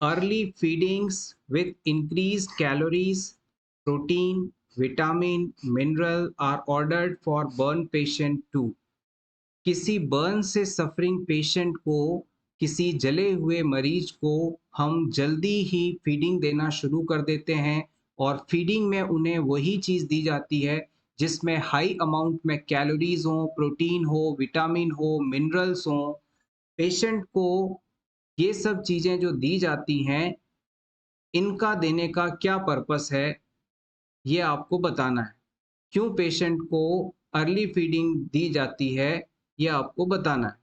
early feedings with increased calories, protein, vitamin, mineral are ordered for burn patient too. किसी बर्न से सफरिंग पेशेंट को, किसी जले हुए मरीज को हम जल्दी ही फीडिंग देना शुरू कर देते हैं और फीडिंग में उन्हें वही चीज़ दी जाती है जिसमें हाई अमाउंट में कैलोरीज हो, प्रोटीन हो, विटामिन हो, मिनरल्स हो। पेशेंट को ये सब चीज़ें जो दी जाती हैं, इनका देने का क्या पर्पस है, ये आपको बताना है। क्यों पेशेंट को अर्ली फीडिंग दी जाती है, ये आपको बताना है।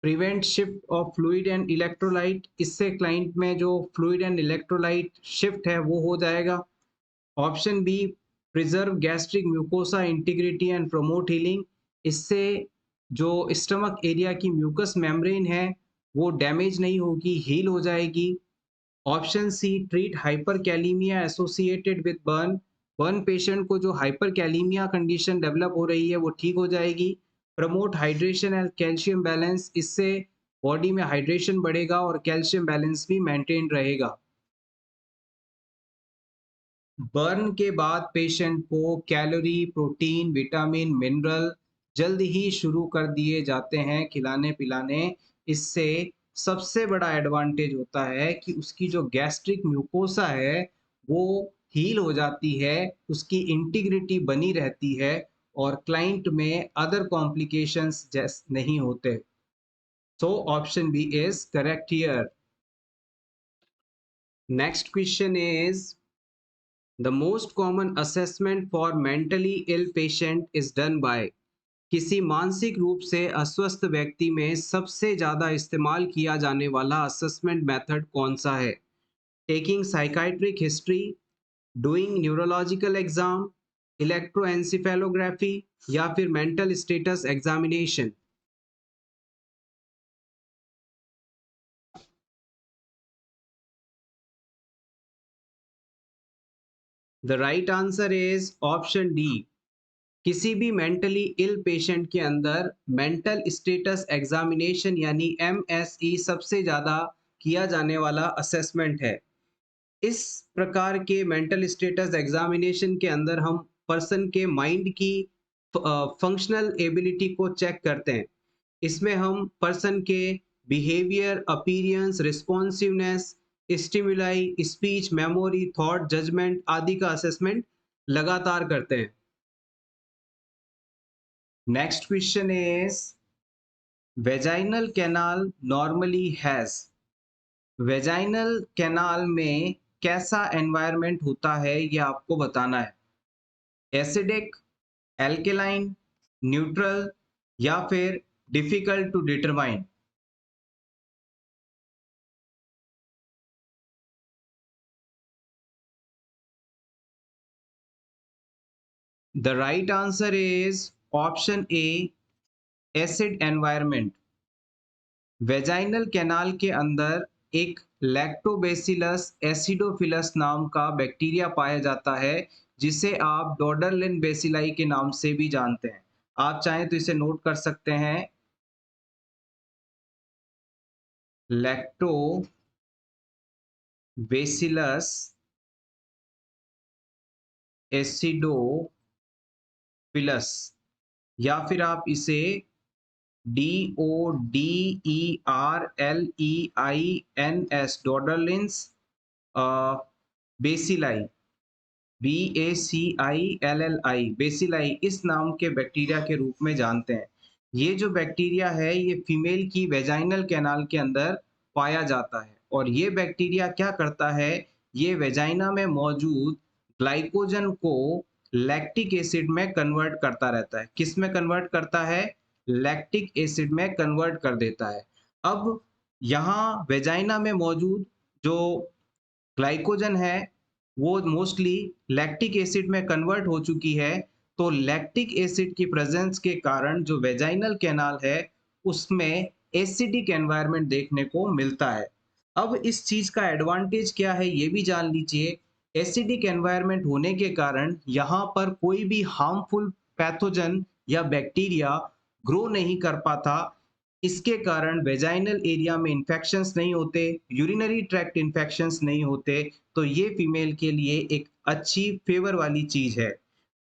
Prevent shift of fluid and electrolyte, इससे क्लाइंट में जो फ्लूइड एंड इलेक्ट्रोलाइट शिफ्ट है वो हो जाएगा। Option B, preserve gastric mucosa integrity and promote healing, इससे जो स्टमक एरिया की म्यूकस मेम्ब्रेन है वो डैमेज नहीं होगी, हील हो जाएगी। Option C, treat hyperkalaemia associated with burn, burn patient को जो हाइपरकैलेमिया कंडीशन डेवलप हो रही है वो ठीक हो जाएगी। Promote hydration and calcium balance, इससे बॉडी में हाइड्रेशन बढ़ेगा और कैल्शियम बैलेंस भी मेंटेन रहेगा। बर्न के बाद पेशेंट को कैलोरी, प्रोटीन, विटामिन, मिनरल जल्द ही शुरू कर दिए जाते हैं खिलाने पिलाने। इससे सबसे बड़ा एडवांटेज होता है कि उसकी जो गैस्ट्रिक म्यूकोसा है वो हील हो जाती है, उसकी इंटीग्रिटी बनी रहती है और क्लाइंट में अदर कॉम्प्लिकेशंस जैस नहीं होते। So option B is correct here. Next question is the most common assessment for mentally ill patient is done by, किसी मानसिक रूप से अस्वस्थ व्यक्ति में सबसे ज्यादा इस्तेमाल किया जाने वाला असेसमेंट मेथड कौन सा है? Taking psychiatric history, doing neurological exam, electroencephalography या फिर mental status examination. The right answer is option D. किसी भी मेंटली इल पेशेंट के अंदर मेंटल स्टेटस एग्जामिनेशन यानी एमएसई सबसे ज़्यादा किया जाने वाला असेसमेंट है। इस प्रकार के मेंटल स्टेटस एग्जामिनेशन के अंदर हम पर्सन के माइंड की फंक्शनल एबिलिटी को चेक करते हैं। इसमें हम पर्सन के behaviour, appearance, responsiveness, stimuli, speech, memory, thought, judgement आदि का असेसमेंट लगातार करते हैं। Next question is vaginal canal normally has, vaginal canal में कैसा एनवायरनमेंट होता है ये आपको बताना है। एसिडिक, एल्केलाइन, न्यूट्रल या फिर difficult to determine. The right answer is option A, acid environment. Vaginal canal के अंदर एक लैक्टोबैसिलस एसिडोफिलस नाम का बैक्टीरिया पाया जाता है, जिसे आप डोडरलिन बेसिलाई के नाम से भी जानते हैं। आप चाहें तो इसे नोट कर सकते हैं। लैक्टोबैसिलस एसिडोफिलस, या फिर आप इसे DODERLEINS डोडरलिन्स बेसिलाई, BACILLI बेसिलाई इस नाम के बैक्टीरिया के रूप में जानते हैं। ये जो बैक्टीरिया है ये फीमेल की वेजाइनल कैनाल के अंदर पाया जाता है और ये बैक्टीरिया क्या करता है, ये वेजाइना में मौजूद ग्लाइकोजन को लैक्टिक एसिड में कन्वर्ट करता रहता है। किस में कन्वर्ट करता है? लैक्टिक एसिड में कन्वर्ट कर देता है। अब यहाँ वेजाइना में मौजूद जो ग्लाइकोजन है वो मोस्टली लैक्टिक एसिड में कन्वर्ट हो चुकी है, तो लैक्टिक एसिड की प्रेजेंस के कारण जो वेजाइनल कैनाल है उसमें एसिडिक एनवायरनमेंट देखने को मिलता है। अब इस चीज का एडवांटेज क्या है ये भी जान लीजिए। एसिडिक एनवायरनमेंट होने के कारण यहाँ पर कोई भी हार्मफुल पैथोजन या बैक्टीरिया ग्रो नहीं कर पाता। इसके कारण वेजाइनल एरिया में इन्फेक्शंस नहीं होते, यूरिनरी ट्रैक्ट इन्फेक्शंस नहीं होते, तो ये फीमेल के लिए एक अच्छी फेवर वाली चीज है।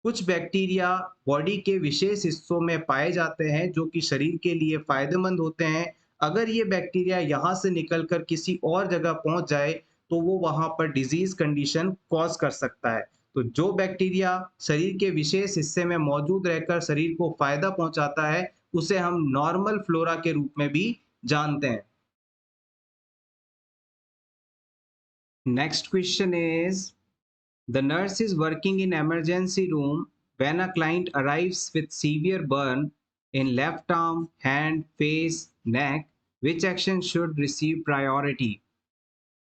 कुछ बैक्टीरिया बॉडी के विशेष हिस्सों में पाए जाते हैं जो कि शरीर के लिए फायदेमंद होते हैं। अगर ये बैक्टीरिया यहाँ से निकलकर किसी और जगह पहुंच जाए तो वो वहां पर डिजीज कंडीशन कॉज कर सकता है। तो जो बैक्टीरिया शरीर के विशेष हिस्से में मौजूद रहकर शरीर को फायदा पहुंचाता है उसे हम नॉर्मल फ्लोरा के रूप में भी जानते हैं। Next question is the nurse is working in emergency room when a client arrives with severe burn in left arm, hand, face, neck. Which action should receive priority?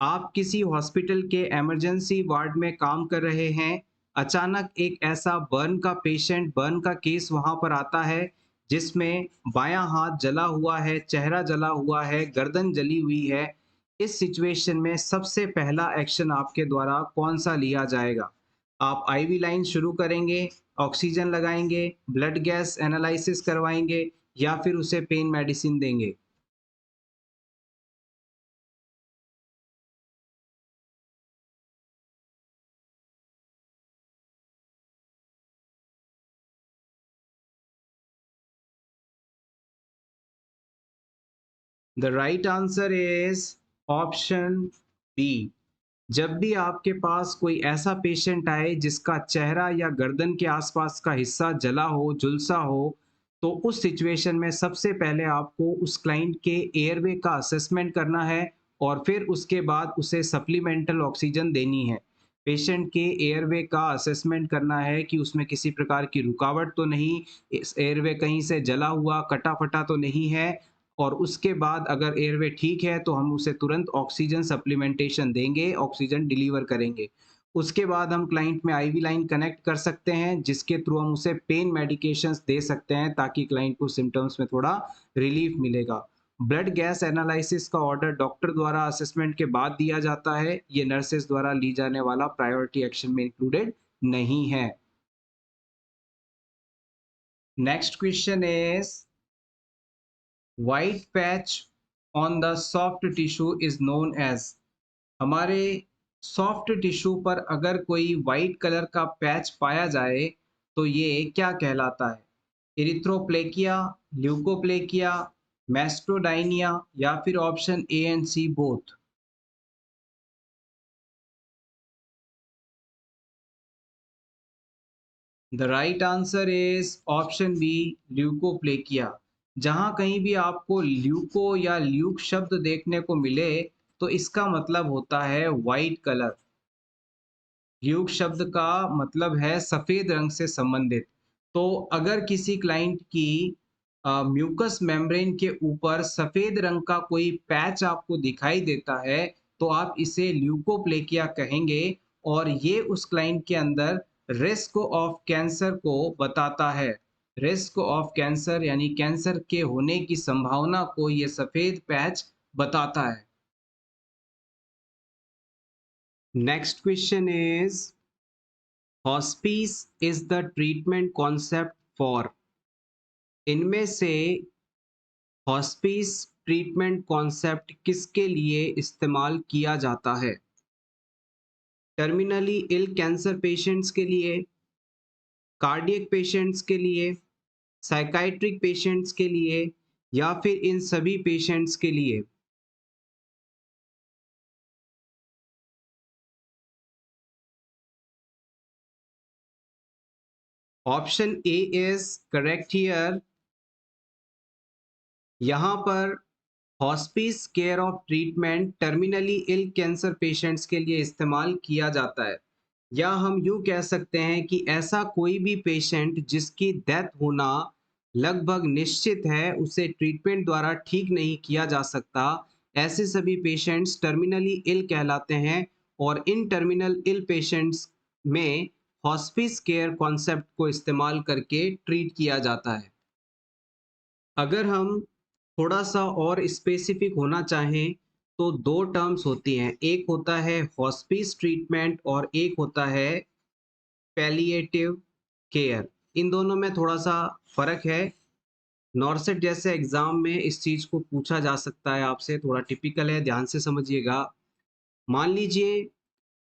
आप किसी हॉस्पिटल के emergency ward में काम कर रहे हैं। अचानक एक ऐसा बर्न का पेशेंट, बर्न का केस वहां पर आता है जिसमें बायां हाथ जला हुआ है, चेहरा जला हुआ है, गर्दन जली हुई है, इस सिचुएशन में सबसे पहला एक्शन आपके द्वारा कौन सा लिया जाएगा? आप आईवी लाइन शुरू करेंगे, ऑक्सीजन लगाएंगे, ब्लड गैस एनालिसिस करवाएंगे या फिर उसे पेन मेडिसिन देंगे? The right answer is option B. जब भी आपके पास कोई ऐसा पेशेंट आए जिसका चेहरा या गर्दन के आसपास का हिस्सा जला हो, झुलसा हो, तो उस सिचुएशन में सबसे पहले आपको उस क्लाइंट के एयरवे का असेसमेंट करना है और फिर उसके बाद उसे सप्लीमेंटल ऑक्सीजन देनी है। पेशेंट के एयरवे का असेसमेंट करना है कि उसमें किसी प्रकार की रुकावट तो नहीं, इस एयरवे कहीं से जला हुआ, कटा-फटा तो नहीं है, और उसके बाद अगर एयरवे ठीक है तो हम उसे तुरंत ऑक्सीजन सप्लीमेंटेशन देंगे, ऑक्सीजन डिलीवर करेंगे। उसके बाद हम क्लाइंट में आईवी लाइन कनेक्ट कर सकते हैं जिसके थ्रू हम उसे पेन मेडिकेशंस दे सकते हैं ताकि क्लाइंट को सिम्पटम्स में थोड़ा रिलीफ मिलेगा। ब्लड गैस एनालिसिस का ऑर्डर डॉक्टर द्वारा असेसमेंट के बाद दिया जाता है, ये नर्सेस द्वारा ली जाने वाला प्रायोरिटी एक्शन में इंक्लूडेड नहीं है। Next question is white patch on the soft tissue is known as. हमारे सॉफ्ट टिश्यू पर अगर कोई वाइट कलर का पैच पाया जाए तो ये क्या कहलाता है? इरिथ्रोप्लेकिया, ल्यूकोप्लेकिया, मैस्टोडाइनिया या फिर option A and C both? The right answer is option B, leukoplakia. जहां कहीं भी आपको ल्यूको या ल्यूक शब्द देखने को मिले तो इसका मतलब होता है वाइट कलर। ल्यूक शब्द का मतलब है सफेद रंग से संबंधित। तो अगर किसी क्लाइंट की म्यूकस मेम्ब्रेन के ऊपर सफेद रंग का कोई पैच आपको दिखाई देता है तो आप इसे ल्यूकोप्लेकिया कहेंगे, और ये उस क्लाइंट के अंदर रिस्क ऑफ कैंसर को बताता है। रिस्क ऑफ कैंसर यानी कैंसर के होने की संभावना को ये सफेद पैच बताता है। Next question is hospice is the treatment concept for. इनमें से हॉस्पिस ट्रीटमेंट कॉन्सेप्ट किसके लिए इस्तेमाल किया जाता है? टर्मिनली इल कैंसर पेशेंट्स के लिए, कार्डियक पेशेंट्स के लिए, साइकाइट्रिक पेशेंट्स के लिए या फिर इन सभी पेशेंट्स के लिए? Option A is correct here. यहाँ पर hospice care of treatment terminally ill cancer patients के लिए इस्तेमाल किया जाता है, या हम यूं कह सकते हैं कि ऐसा कोई भी पेशेंट जिसकी डेथ होना लगभग निश्चित है, उसे ट्रीटमेंट द्वारा ठीक नहीं किया जा सकता, ऐसे सभी पेशेंट्स टर्मिनली इल कहलाते हैं। और इन टर्मिनल इल पेशेंट्स में हॉस्पिस केयर कॉन्सेप्ट को इस्तेमाल करके ट्रीट किया जाता है। अगर हम थोड़ा-सा और स्पेसिफिक होना चाहें, तो 2 टर्म्स होती हैं। एक होता है हॉस्पिस ट्रीटमेंट और एक होता है पैलिएटिव केयर। इन दोनों में थोड़ा-सा फ़र्क है। नॉरसेट जैसे एग्ज़ाम में इस चीज़ को पूछा जा सकता है आपसे, थोड़ा टिपिकल है, ध्यान से समझिएगा। मान लीजिए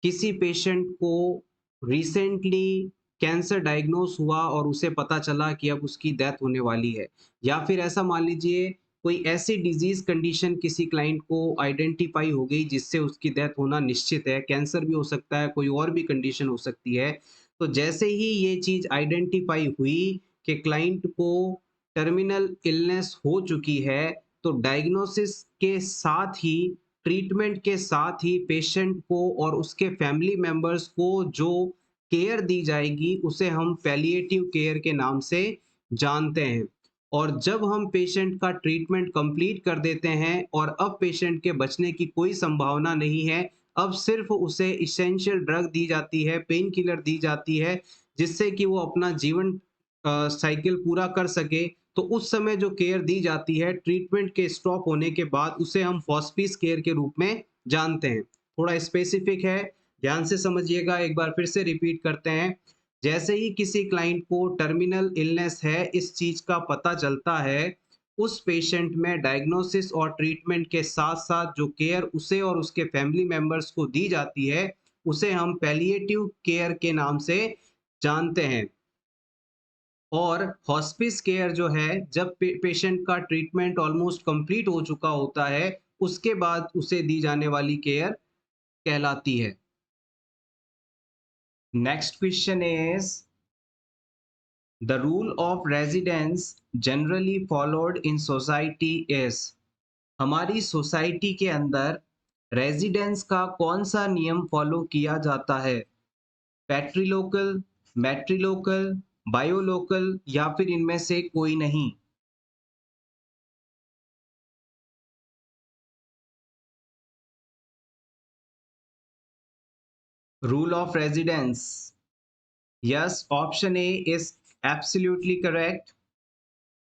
किसी पेशेंट को रिसेंटली कैंसर डायग्नोस हुआ और उसे पता चला कि अब उसकी डेथ होने वाली है, या फिर ऐसा मान लीजिए कोई ऐसी डिजीज कंडीशन किसी क्लाइंट को आइडेंटिफाई हो गई जिससे उसकी डेथ होना निश्चित है। कैंसर भी हो सकता है, कोई और भी कंडीशन हो सकती है। तो जैसे ही ये चीज आइडेंटिफाई हुई कि क्लाइंट को टर्मिनल इलनेस हो चुकी है, तो डायग्नोसिस के साथ ही, ट्रीटमेंट के साथ ही पेशेंट को और उसके फैमिली मेंबर्स को जो केयर दी जाएगी उसे हम पैलिएटिव केयर के नाम से जानते हैं। और जब हम पेशेंट का ट्रीटमेंट कंप्लीट कर देते हैं और अब पेशेंट के बचने की कोई संभावना नहीं है, अब सिर्फ उसे इसेंशियल ड्रग दी जाती है, पेन किलर दी जाती है, जिससे कि वो अपना जीवन साइकिल पूरा कर सके, तो उस समय जो केयर दी जाती है ट्रीटमेंट के स्टॉप होने के बाद, उसे हम हॉस्पिस केयर के रूप में जानते हैं। थोड़ा स्पेसिफिक है, ध्यान से समझिएगा, एक बार फिर से रिपीट करते हैं। जैसे ही किसी क्लाइंट को टर्मिनल इलनेस है, इस चीज का पता चलता है, उस पेशेंट में डायग्नोसिस और ट्रीटमेंट के साथ साथ जो केयर उसे और उसके फैमिली मेंबर्स को दी जाती है, उसे हम पैलिएटिव केयर के नाम से जानते हैं। और हॉस्पिस केयर जो है, जब पेशेंट का ट्रीटमेंट ऑलमोस्ट कंप्लीट हो चुका होता है, उसके बाद उसे दी जाने वाली केयर कहलाती है। Next question is the rule of residence generally followed in society is. हमारी सोसाइटी के अंदर रेजिडेंस का कौन सा नियम फॉलो किया जाता है? पैट्रीलोकल, मैट्रीलोकल, बायोलोकल या फिर इनमें से कोई नहीं? Rule of residence, yes, option A is absolutely correct.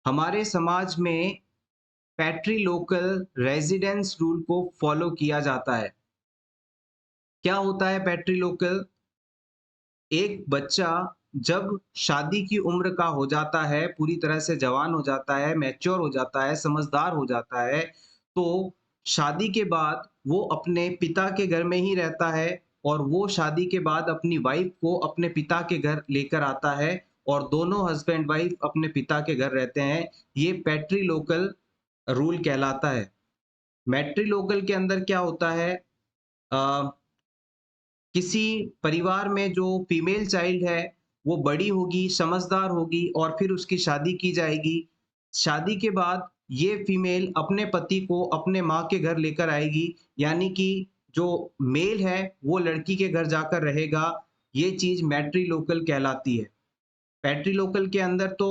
हमारे समाज में पैट्रीलोकल रेजिडेंस रूल को फॉलो किया जाता है। क्या होता है पैट्रीलोकल? एक बच्चा जब शादी की उम्र का हो जाता है, पूरी तरह से जवान हो जाता है, मैच्योर हो जाता है, समझदार हो जाता है, तो शादी के बाद वो अपने पिता के घर में ही रहता है, और वो शादी के बाद अपनी वाइफ को अपने पिता के घर लेकर आता है, और दोनों हस्बैंड वाइफ अपने पिता के घर रहते हैं। ये पैट्रीलोकल रूल कहलाता है। मैट्रीलोकल के अंदर क्या होता है? अ, किसी परिवार में जो फीमेल चाइल्ड है, वो बड़ी होगी, समझदार होगी, और फिर उसकी शादी की जाएगी। शादी के बाद ये फीमेल अपने पति को अपने माँ के घर लेकर आएगी, यानी कि जो मेल है वो लड़की के घर जाकर रहेगा। ये चीज मैट्रीलोकल कहलाती है। पैट्रीलोकल के अंदर तो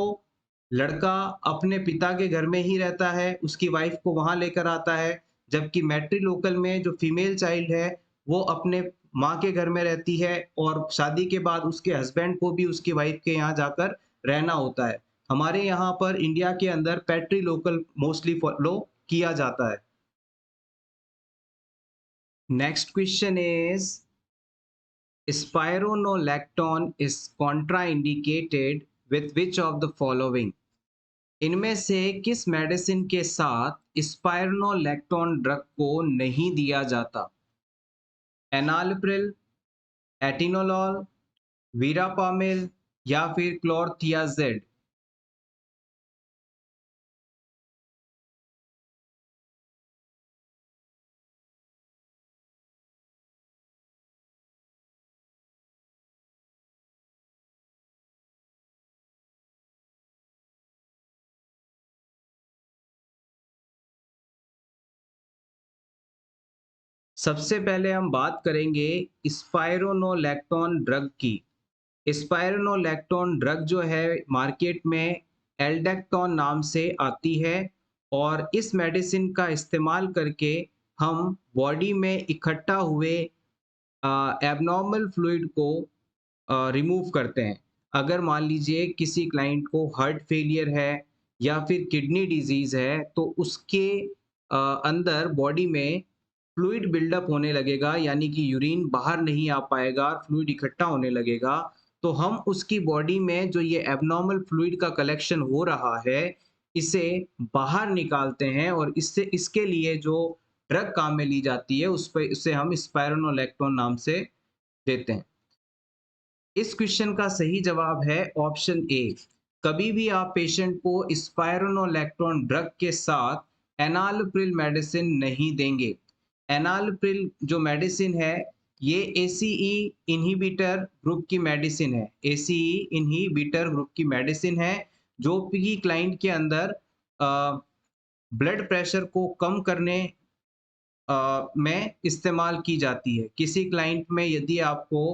लड़का अपने पिता के घर में ही रहता है, उसकी वाइफ को वहां लेकर आता है, जबकि मैट्रीलोकल में जो फीमेल चाइल्ड है, वो अपने माँ के घर में रहती है, और शादी के बाद उसके हस्बैंड को भी उसकी वाइफ के यहाँ जाकर रहना होता है। हमारे यहाँ पर इंडिया के अंदर पैट्रीलोकल मोस्टली फॉलो किया जाता है। Next question is spironolactone is contraindicated with which of the following? इनमें से किस मेडिसिन के साथ स्पायरोनोलैक्टोन ड्रग को नहीं दिया जाता? एनालिप्रिल, एटिनोलॉल, वीरापामिल या फिर क्लोरथियाजिड? सबसे पहले हम बात करेंगे स्पायरोनोलैक्टोन ड्रग की। स्पायरोनोलैक्टोन ड्रग जो है मार्केट में एल्डेक्टोन नाम से आती है, और इस मेडिसिन का इस्तेमाल करके हम बॉडी में इकट्ठा हुए एबनॉर्मल फ्लूइड को रिमूव करते हैं। अगर मान लीजिए किसी क्लाइंट को हार्ट फेलियर है या फिर किडनी डिजीज है, तो उसके अंदर बॉडी में फ्लूइड बिल्डअप होने लगेगा, यानी कि यूरिन बाहर नहीं आ पाएगा, फ्लूइड इकट्ठा होने लगेगा। तो हम उसकी बॉडी में जो ये एबनॉर्मल फ्लूइड का कलेक्शन हो रहा है, इसे बाहर निकालते हैं, और इससे इसके लिए जो ड्रग काम में ली जाती है, उस पे उसे हम स्पायरोनोलैक्टोन नाम से देते हैं। इस क्वेश्चन का सही जवाब है ऑप्शन ए। कभी भी आप पेशेंट को स्पायरोनोलैक्टोन ड्रग के साथ एनालिप्रिल मेडिसिन नहीं देंगे। एनालिप्रिल जो मेडिसिन है, ये एसीई इनहिबिटर ग्रुप की मेडिसिन है। एसीई इनहिबिटर ग्रुप की मेडिसिन है, जो कि क्लाइंट के अंदर ब्लड प्रेशर को कम करने में इस्तेमाल की जाती है। किसी क्लाइंट में यदि आपको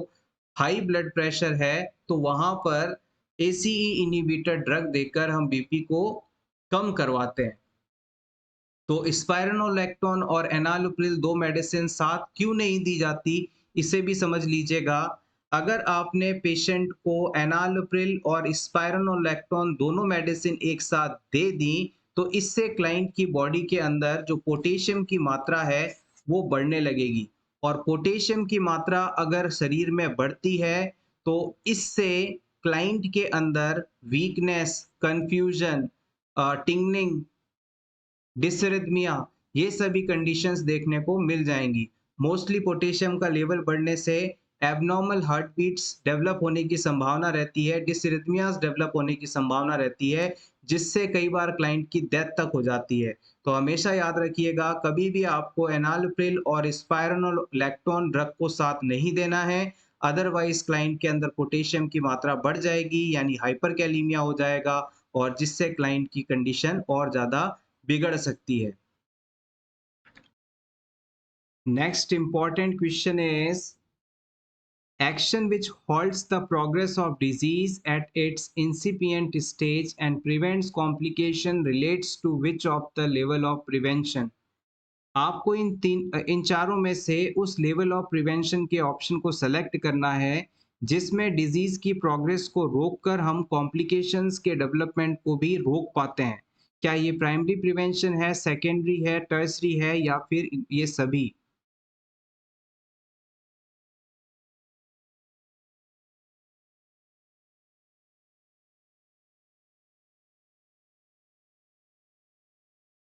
हाई ब्लड प्रेशर है, तो वहां पर एसीई इनहिबिटर ड्रग देकर हम बीपी को कम करवाते हैं। तो स्पायरोनोलैक्टोन और एनालिप्रिल दो मेडिसिन साथ क्यों नहीं दी जाती, इसे भी समझ लीजिएगा। अगर आपने पेशेंट को एनालोप्रिल और स्पाइरोनोलेक्टोन दोनों मेडिसिन एक साथ दे दी, तो इससे क्लाइंट की बॉडी के अंदर जो पोटेशियम की मात्रा है, वो बढ़ने लगेगी और पोटेशियम की मात्रा अगर शरीर में बढ़ती है, तो इससे क्लाइंट के अंदर वीकनेस, कन्फ्यूजन, टिंगलिंग, डिसरिथमिया, ये सभी कंडीशंस देखने को मिल जाएंगी। मोस्टली पोटेशियम का लेवल बढ़ने से एबनॉर्मल हार्ट बीट्स डेवलप होने की संभावना रहती है, डिसरिथमियाज डेवलप होने की संभावना रहती है, जिससे कई बार क्लाइंट की डेथ तक हो जाती है। तो हमेशा याद रखिएगा, कभी भी आपको एनालोप्रिल और स्पाइरोनोलैक्टोन ड्रग को साथ नहीं देना है, अदरवाइज क्लाइंट के अंदर पोटेशियम की मात्रा बढ़ जाएगी, यानी हाइपरकैलेमिया हो जाएगा और जिससे क्लाइंट की कंडीशन और ज़्यादा बिगड़ सकती है। Next important question is action which halts the progress of disease at its incipient stage and prevents complication relates to which of the level of prevention? आपको इन चारों में से उस लेवल ऑफ प्रिवेंशन के ऑप्शन को सेलेक्ट करना है जिसमें डिजीज की प्रोग्रेस को रोककर हम कॉम्प्लिकेशंस के डेवलपमेंट को भी रोक पाते हैं। क्या ये प्राइमरी प्रिवेंशन है, सेकेंडरी है, टर्सरी है या फिर ये सभी?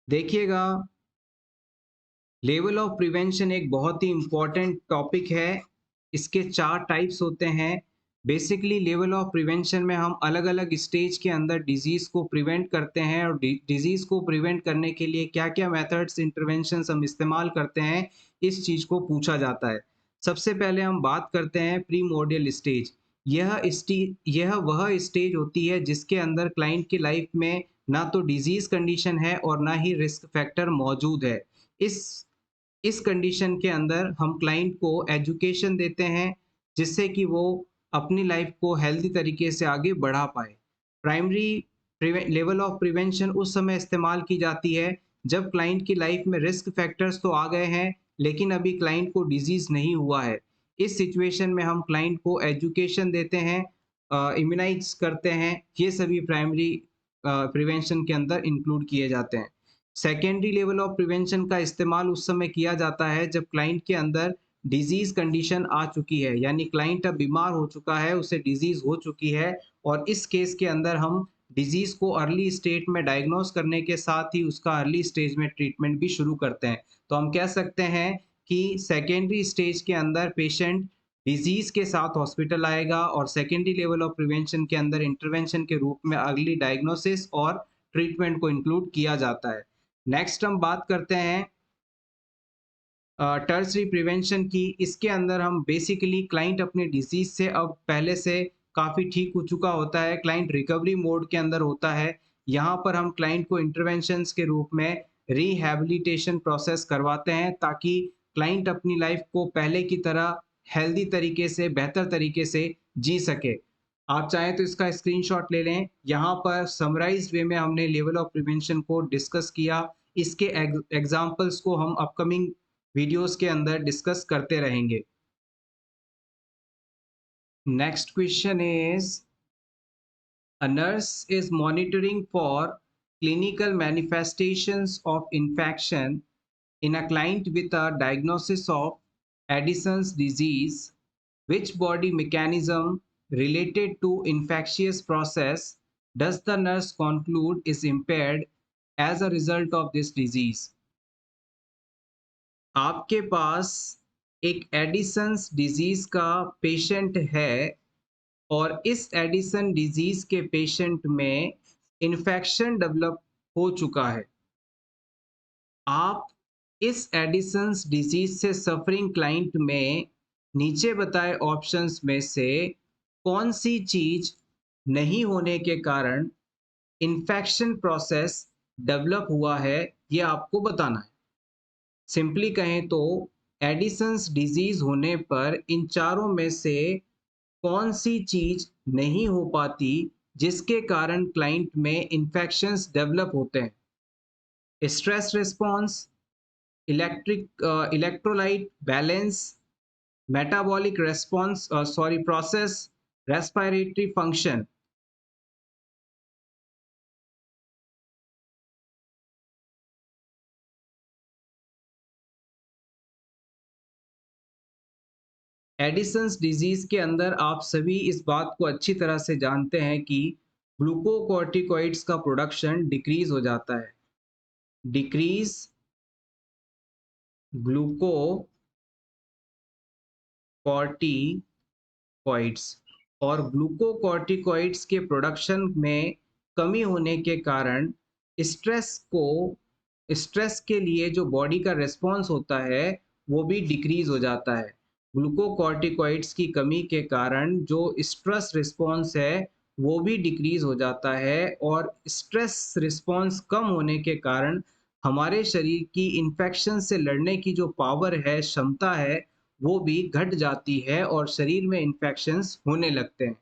देखिएगा, लेवल ऑफ प्रिवेंशन एक बहुत ही इम्पोर्टेंट टॉपिक है। इसके 4 टाइप्स होते हैं। बेसिकली लेवल ऑफ प्रिवेंशन में हम अलग-अलग स्टेज के अंदर डिज़ीज़ को प्रिवेंट करते हैं और डिज़ीज़ को प्रिवेंट करने के लिए क्या-क्या मेथड्स, इंटरवेंशंस हम इस्तेमाल करते हैं, इस चीज़ को पूछा जाता है। सबसे पहले हम बात करते हैं प्रीमोर्डियल स्टेज। यह वह स्टेज होती है जिसके अंदर क्लाइंट की लाइफ में ना तो डिज़ीज़ कंडीशन है और ना ही रिस्क फैक्टर मौजूद है। इस इस कंडीशन के अंदर हम क्लाइंट को एजुकेशन देते हैं जिससे कि वो अपनी लाइफ को हेल्दी तरीके से आगे बढ़ा पाए। प्राइमरी लेवल ऑफ प्रिवेंशन उस समय इस्तेमाल की जाती है जब क्लाइंट की लाइफ में रिस्क फैक्टर्स तो आ गए हैं लेकिन अभी क्लाइंट को डिजीज नहीं हुआ है। इस सिचुएशन में हम क्लाइंट को एजुकेशन देते हैं, इम्यूनाइज करते हैं। ये सभी प्राइमरी प्रिवेंशन के अंदर इंक्लूड किए जाते हैं। सेकेंडरी लेवल ऑफ प्रिवेंशन का इस्तेमाल उस समय किया जाता है जब क्लाइंट के अंदर डिजीज कंडीशन आ चुकी है, यानी क्लाइंट अब बीमार हो चुका है, उसे डिजीज हो चुकी है और इस केस के अंदर हम डिजीज को अर्ली स्टेट में डायग्नोस करने के साथ ही उसका अर्ली स्टेज में ट्रीटमेंट भी शुरू करते हैं। तो हम कह सकते हैं कि सेकेंडरी स्टेज के अंदर पेशेंट डिजीज के साथ हॉस्पिटल आएगा और सेकेंडरी लेवल ऑफ प्रिवेंशन के अंदर इंटरवेंशन के रूप में अर्ली डायग्नोसिस और ट्रीटमेंट को इंक्लूड किया जाता है। नेक्स्ट हम बात करते हैं टर्सरी प्रिवेंशन की। इसके अंदर हम बेसिकली क्लाइंट अपने डिजीज से अब पहले से काफ़ी ठीक हो चुका होता है, क्लाइंट रिकवरी मोड के अंदर होता है। यहाँ पर हम क्लाइंट को इंटरवेंशंस के रूप में रिहैबिलिटेशन प्रोसेस करवाते हैं ताकि क्लाइंट अपनी लाइफ को पहले की तरह हेल्दी तरीके से, बेहतर तरीके से जी सके। आप चाहें तो इसका स्क्रीनशॉट ले लें। यहाँ पर समराइज्ड वे में हमने लेवल ऑफ प्रिवेंशन को डिस्कस किया। इसके एग्जाम्पल्स को हम अपकमिंग वीडियोस के अंदर डिस्कस करते रहेंगे। Next question is a nurse is monitoring for clinical manifestations of infection in a client with a diagnosis of Addison's disease. Which body mechanism related to infectious process does the nurse conclude is impaired as a result of this disease? आपके पास एक Edison's disease का patient है और इस Addison disease के patient में infection develop हो चुका है। आप इस एडिसन्स डिजीज से सफरिंग क्लाइंट में नीचे बताए ऑप्शंस में से कौन सी चीज नहीं होने के कारण इन्फेक्शन प्रोसेस डेवलप हुआ है, ये आपको बताना है। सिंपली कहें तो एडिसन्स डिजीज होने पर इन चारों में से कौन सी चीज नहीं हो पाती जिसके कारण क्लाइंट में इन्फेक्शंस डेवलप होते हैं? Stress response, electrolyte balance, metabolic response sorry process, respiratory function. Edison's disease के अंदर आप सभी इस बात को अच्छी तरह से जानते हैं कि ग्लूकोकॉर्टिकॉइड्स का प्रोडक्शन डिक्रीज हो जाता है। डिक्रीज ग्लूकोकॉर्टिकॉइड्स, और ग्लूकोकॉर्टिकॉइड्स के प्रोडक्शन में कमी होने के कारण स्ट्रेस के लिए जो बॉडी का रिस्पॉन्स होता है वो भी डिक्रीज हो जाता है। ग्लूकोकॉर्टिकॉइड्स की कमी के कारण जो स्ट्रेस रिस्पॉन्स है वो भी डिक्रीज हो जाता है, और स्ट्रेस रिस्पॉन्स कम होने के कारण हमारे शरीर की इन्फेक्शन से लड़ने की जो पावर है, क्षमता है, वो भी घट जाती है और शरीर में इन्फेक्शंस होने लगते हैं।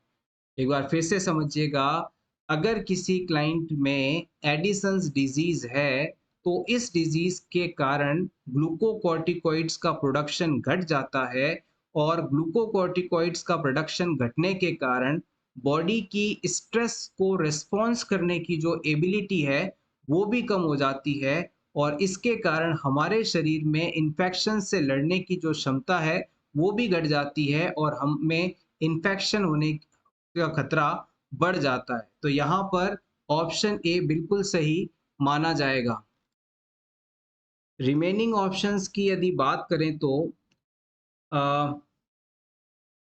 एक बार फिर से समझिएगा, अगर किसी क्लाइंट में एडिसन्स डिजीज है, तो इस डिजीज के कारण ग्लूकोकॉर्टिकॉइड्स का प्रोडक्शन घट जाता है, और ग्लूकोकॉर्टिकॉइड्स का प्रोडक्शन घटने के कारण बॉडी की स्ट्रेस को रिस्पॉन्स करने की जो एबिलिटी है, वो भी कम हो जाती है, और इसके कारण हमारे शरीर में इन्फेक्शन से लड़ने की जो क्षमता है, वो भी घट जाती है, और हमें इन्फेक्शन होने का खतरा बढ़ जाता है। तो यहाँ पर ऑप्शन ए बिल्कुल सही माना जाएगा। रिमेनिंग ऑप्शंस की यदि बात करें तो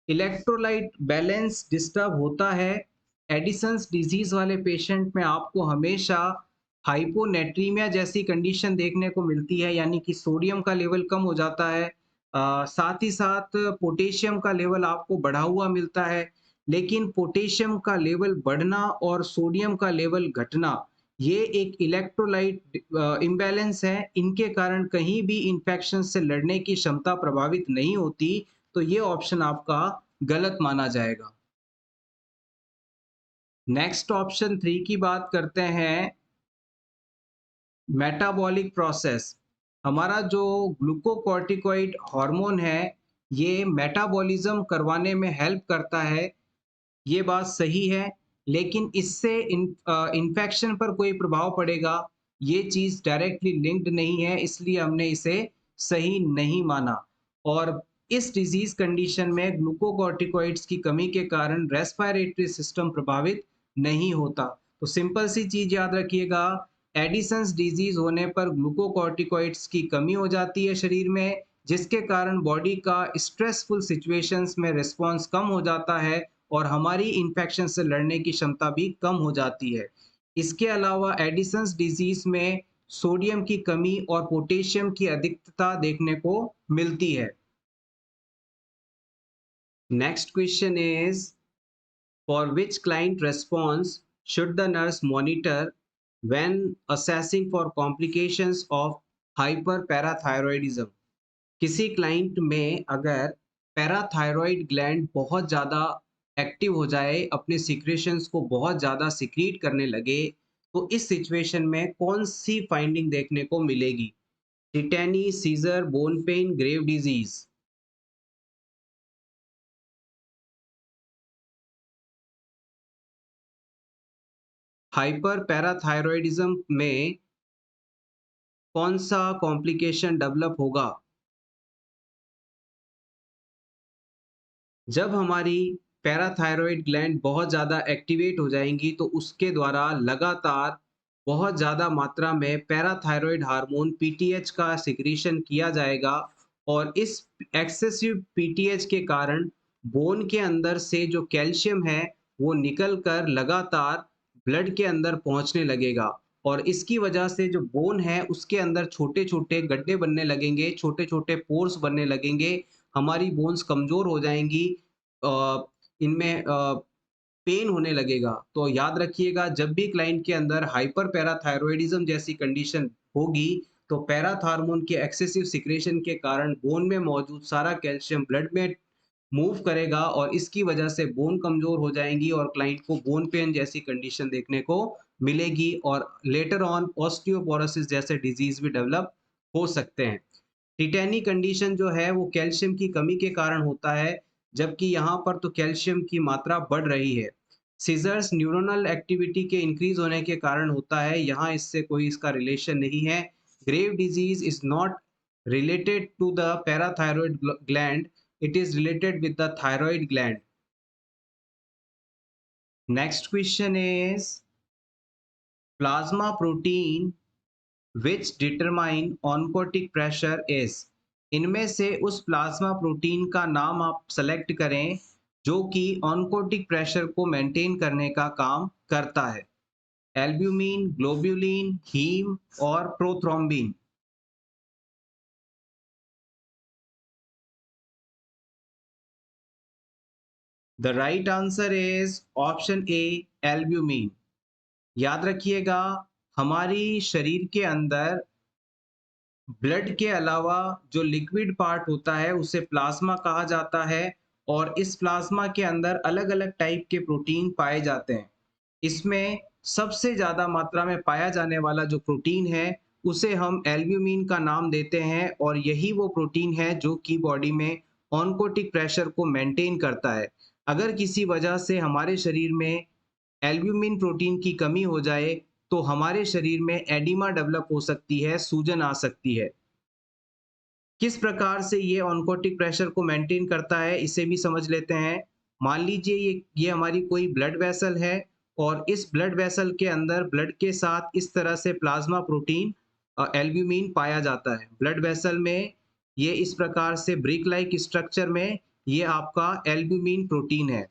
इलेक्ट्रोलाइट बैलेंस डिस्टर्ब होता है। एडिसन्स डिजीज वाले पेशेंट में आपको हमेशा हाइपोनेट्रीमिया जैसी कंडीशन देखने को मिलती है, यानी कि सोडियम का लेवल कम हो जाता है। साथ ही साथ पोटेशियम का लेवल आपको बढ़ा हुआ मिलता है। लेकिन पोटेशियम का लेवल बढ़ना और सोडियम का लेवल घटना, ये एक इलेक्ट्रोलाइट इम्बैलेंस है। इनके कारण कहीं भी इन्फेक्शन से लड़ने की क्षमता प्रभावित नहीं होती, तो ये ऑप्शन आपका गलत माना जाएगा। नेक्स्ट ऑप्शन 3 की बात करते हैं। मेटाबॉलिक प्रोसेस, हमारा जो ग्लूकोकॉर्टिकॉइड हार्मोन है, ये मेटाबॉलिज्म करवाने में हेल्प करता है। ये बात सही है, लेकिन इससे इन्फेक्शन पर कोई प्रभाव पड़ेगा, ये चीज़ डायरेक्टली लिंक्ड नहीं है, इसलिए हमने इसे सही नहीं माना। और इस डिजीज़ कंडीशन में ग्लूकोकॉर्टिकॉइड्स की कमी के कारण रेस्पिरेटरी सिस्टम प्रभावित नहीं होता। तो सिंपल सी चीज़ याद रखिएगा, एडिसन्स डिजीज़ होने पर ग्लूकोकॉर्टिकॉइड्स की कमी हो जाती है शरीर में, जिसके कारण बॉडी का स्ट्रेसफुल सिचुएशंस में रिस्पॉन्स कम हो जाता है, और हमारी इन्फेक्शन से लड़ने की क्षमता भी कम हो जाती है। इसके अलावा एडिसन्स डिजीज में सोडियम की कमी और पोटेशियम की अधिकता देखने को मिलती है। Next question is, for which client response should the nurse monitor when assessing for complications of hyperparathyroidism? किसी क्लाइंट में अगर पैराथायरॉइड ग्लैंड बहुत ज़्यादा एक्टिव हो जाए, अपने सिक्रेशंस को बहुत ज़्यादा सिक्रीट करने लगे, तो इस सिचुएशन में कौन सी फाइंडिंग देखने को मिलेगी? Tetany, seizure, bone pain, grave disease. Hyper hyperparathyroidism में कौन सा कॉम्प्लिकेशन डेवलप होगा? जब हमारी पैराथायरॉइड ग्लैंड बहुत ज़्यादा एक्टिवेट हो जाएंगी, तो उसके द्वारा लगातार बहुत ज़्यादा मात्रा में पैराथायरॉइड हार्मोन पीटीएच का सिक्रीशन किया जाएगा, और इस एक्सेसिव पीटीएच के कारण बोन के अंदर से जो कैल्शियम है वो निकल कर लगातार ब्लड के अंदर पहुंचने लगेगा, और इसकी वजह से जो बोन है उसके अंदर छोटे छोटे गड्ढे बनने लगेंगे, छोटे छोटे पोर्स बनने लगेंगे, हमारी बोन्स कमजोर हो जाएंगी, इनमें पेन होने लगेगा। तो याद रखिएगा, जब भी क्लाइंट के अंदर हाइपर पैराथायरॉइडिज्म जैसी कंडीशन होगी, तो पैराथ हार्मोन के एक्सेसिव सिक्रेशन के कारण बोन में मौजूद सारा कैल्शियम ब्लड में मूव करेगा, और इसकी वजह से बोन कमजोर हो जाएंगी और क्लाइंट को बोन पेन जैसी कंडीशन देखने को मिलेगी, और लेटर ऑन ऑस्टियोपोरोसिस जैसे डिजीज भी डेवलप हो सकते हैं। टिटैनी कंडीशन जो है वो कैल्शियम की कमी के कारण होता है, जबकि यहाँ पर तो कैल्शियम की मात्रा बढ़ रही है। सीज़र्स न्यूरोनल एक्टिविटी के इंक्रीज़ होने के कारण होता है, यहाँ इससे कोई इसका रिलेशन नहीं है। Grave disease is not related to the parathyroid gland, it is related with the thyroid gland. Next question is plasma protein which determine oncotic pressure is। इनमें से उस प्लाज्मा प्रोटीन का नाम आप सेलेक्ट करें जो कि ऑनकोटिक प्रेशर को मेंटेन करने का काम करता है। एल्ब्यूमिन, ग्लोब्यूलिन, हीम और prothrombin. The right answer is option A, albumin. याद रखिएगा, हमारी शरीर के अंदर ब्लड के अलावा जो लिक्विड पार्ट होता है उसे प्लाज्मा कहा जाता है, और इस प्लाज्मा के अंदर अलग-अलग टाइप के प्रोटीन पाए जाते हैं। इसमें सबसे ज़्यादा मात्रा में पाया जाने वाला जो प्रोटीन है, उसे हम एल्ब्यूमिन का नाम देते हैं, और यही वो प्रोटीन है जो कि बॉडी में ऑन्कोटिक प्रेशर को मेंटेन करता है। अगर किसी वजह से हमारे शरीर में एल्ब्यूमिन प्रोटीन की कमी हो जाए, तो हमारे शरीर में एडिमा डेवलप हो सकती है, सूजन आ सकती है। किस प्रकार से ये ऑन्कोटिक प्रेशर को मेंटेन करता है, इसे भी समझ लेते हैं। मान लीजिए ये हमारी कोई ब्लड वेसल है, और इस ब्लड वेसल के अंदर ब्लड के साथ इस तरह से प्लाज्मा प्रोटीन एल्ब्यूमिन पाया जाता है। ब्लड वेसल में ये इस प्रकार से ब्रिक लाइक स्ट्रक्चर में ये आपका एल्ब्यूमिन प्रोटीन है।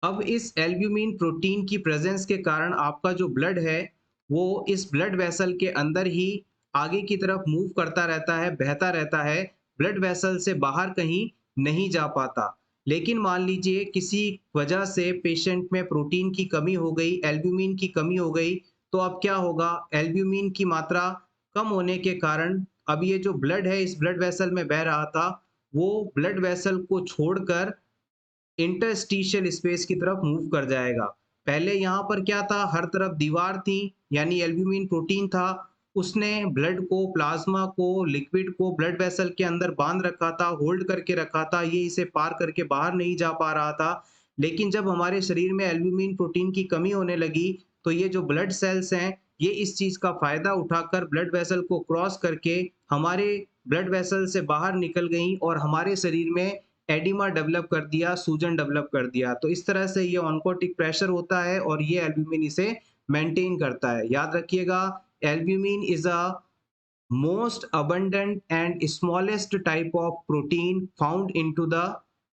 अब इस एल्ब्यूमिन प्रोटीन की प्रेजेंस के कारण आपका जो ब्लड है, वो इस ब्लड वेसल के अंदर ही आगे की तरफ मूव करता रहता है, बहता रहता है, ब्लड वेसल से बाहर कहीं नहीं जा पाता। लेकिन मान लीजिए किसी वजह से पेशेंट में प्रोटीन की कमी हो गई, एल्ब्यूमिन की कमी हो गई, तो अब क्या होगा? एल्ब्यूमिन की मात्रा कम होने के कारण अब ये जो ब्लड है इस ब्लड वेसल में बह रहा था, वो ब्लड वेसल को छोड़कर इंटरस्टिशियल स्पेस की तरफ मूव कर जाएगा। पहले यहाँ पर क्या था, हर तरफ दीवार थी, यानी एल्ब्यूमिन प्रोटीन था, उसने ब्लड को, प्लाज्मा को, लिक्विड को ब्लड वेसल के अंदर बांध रखा था, होल्ड करके रखा था, ये इसे पार करके बाहर नहीं जा पा रहा था। लेकिन जब हमारे शरीर में एल्ब्यूमिन प्रोटीन की कमी होने लगी, तो ये जो ब्लड सेल्स हैं, ये इस चीज का फायदा उठाकर ब्लड वेसल को क्रॉस करके हमारे ब्लड वेसल से बाहर निकल गई, और हमारे शरीर में एडिमा डेवलप कर दिया, सूजन डेवलप कर दिया। तो इस तरह से ये ऑन्कोटिक प्रेशर होता है, और ये एल्ब्यूमिन इसे मेंटेन करता है। याद रखिएगा, albumin is a most abundant and smallest type of protein found into the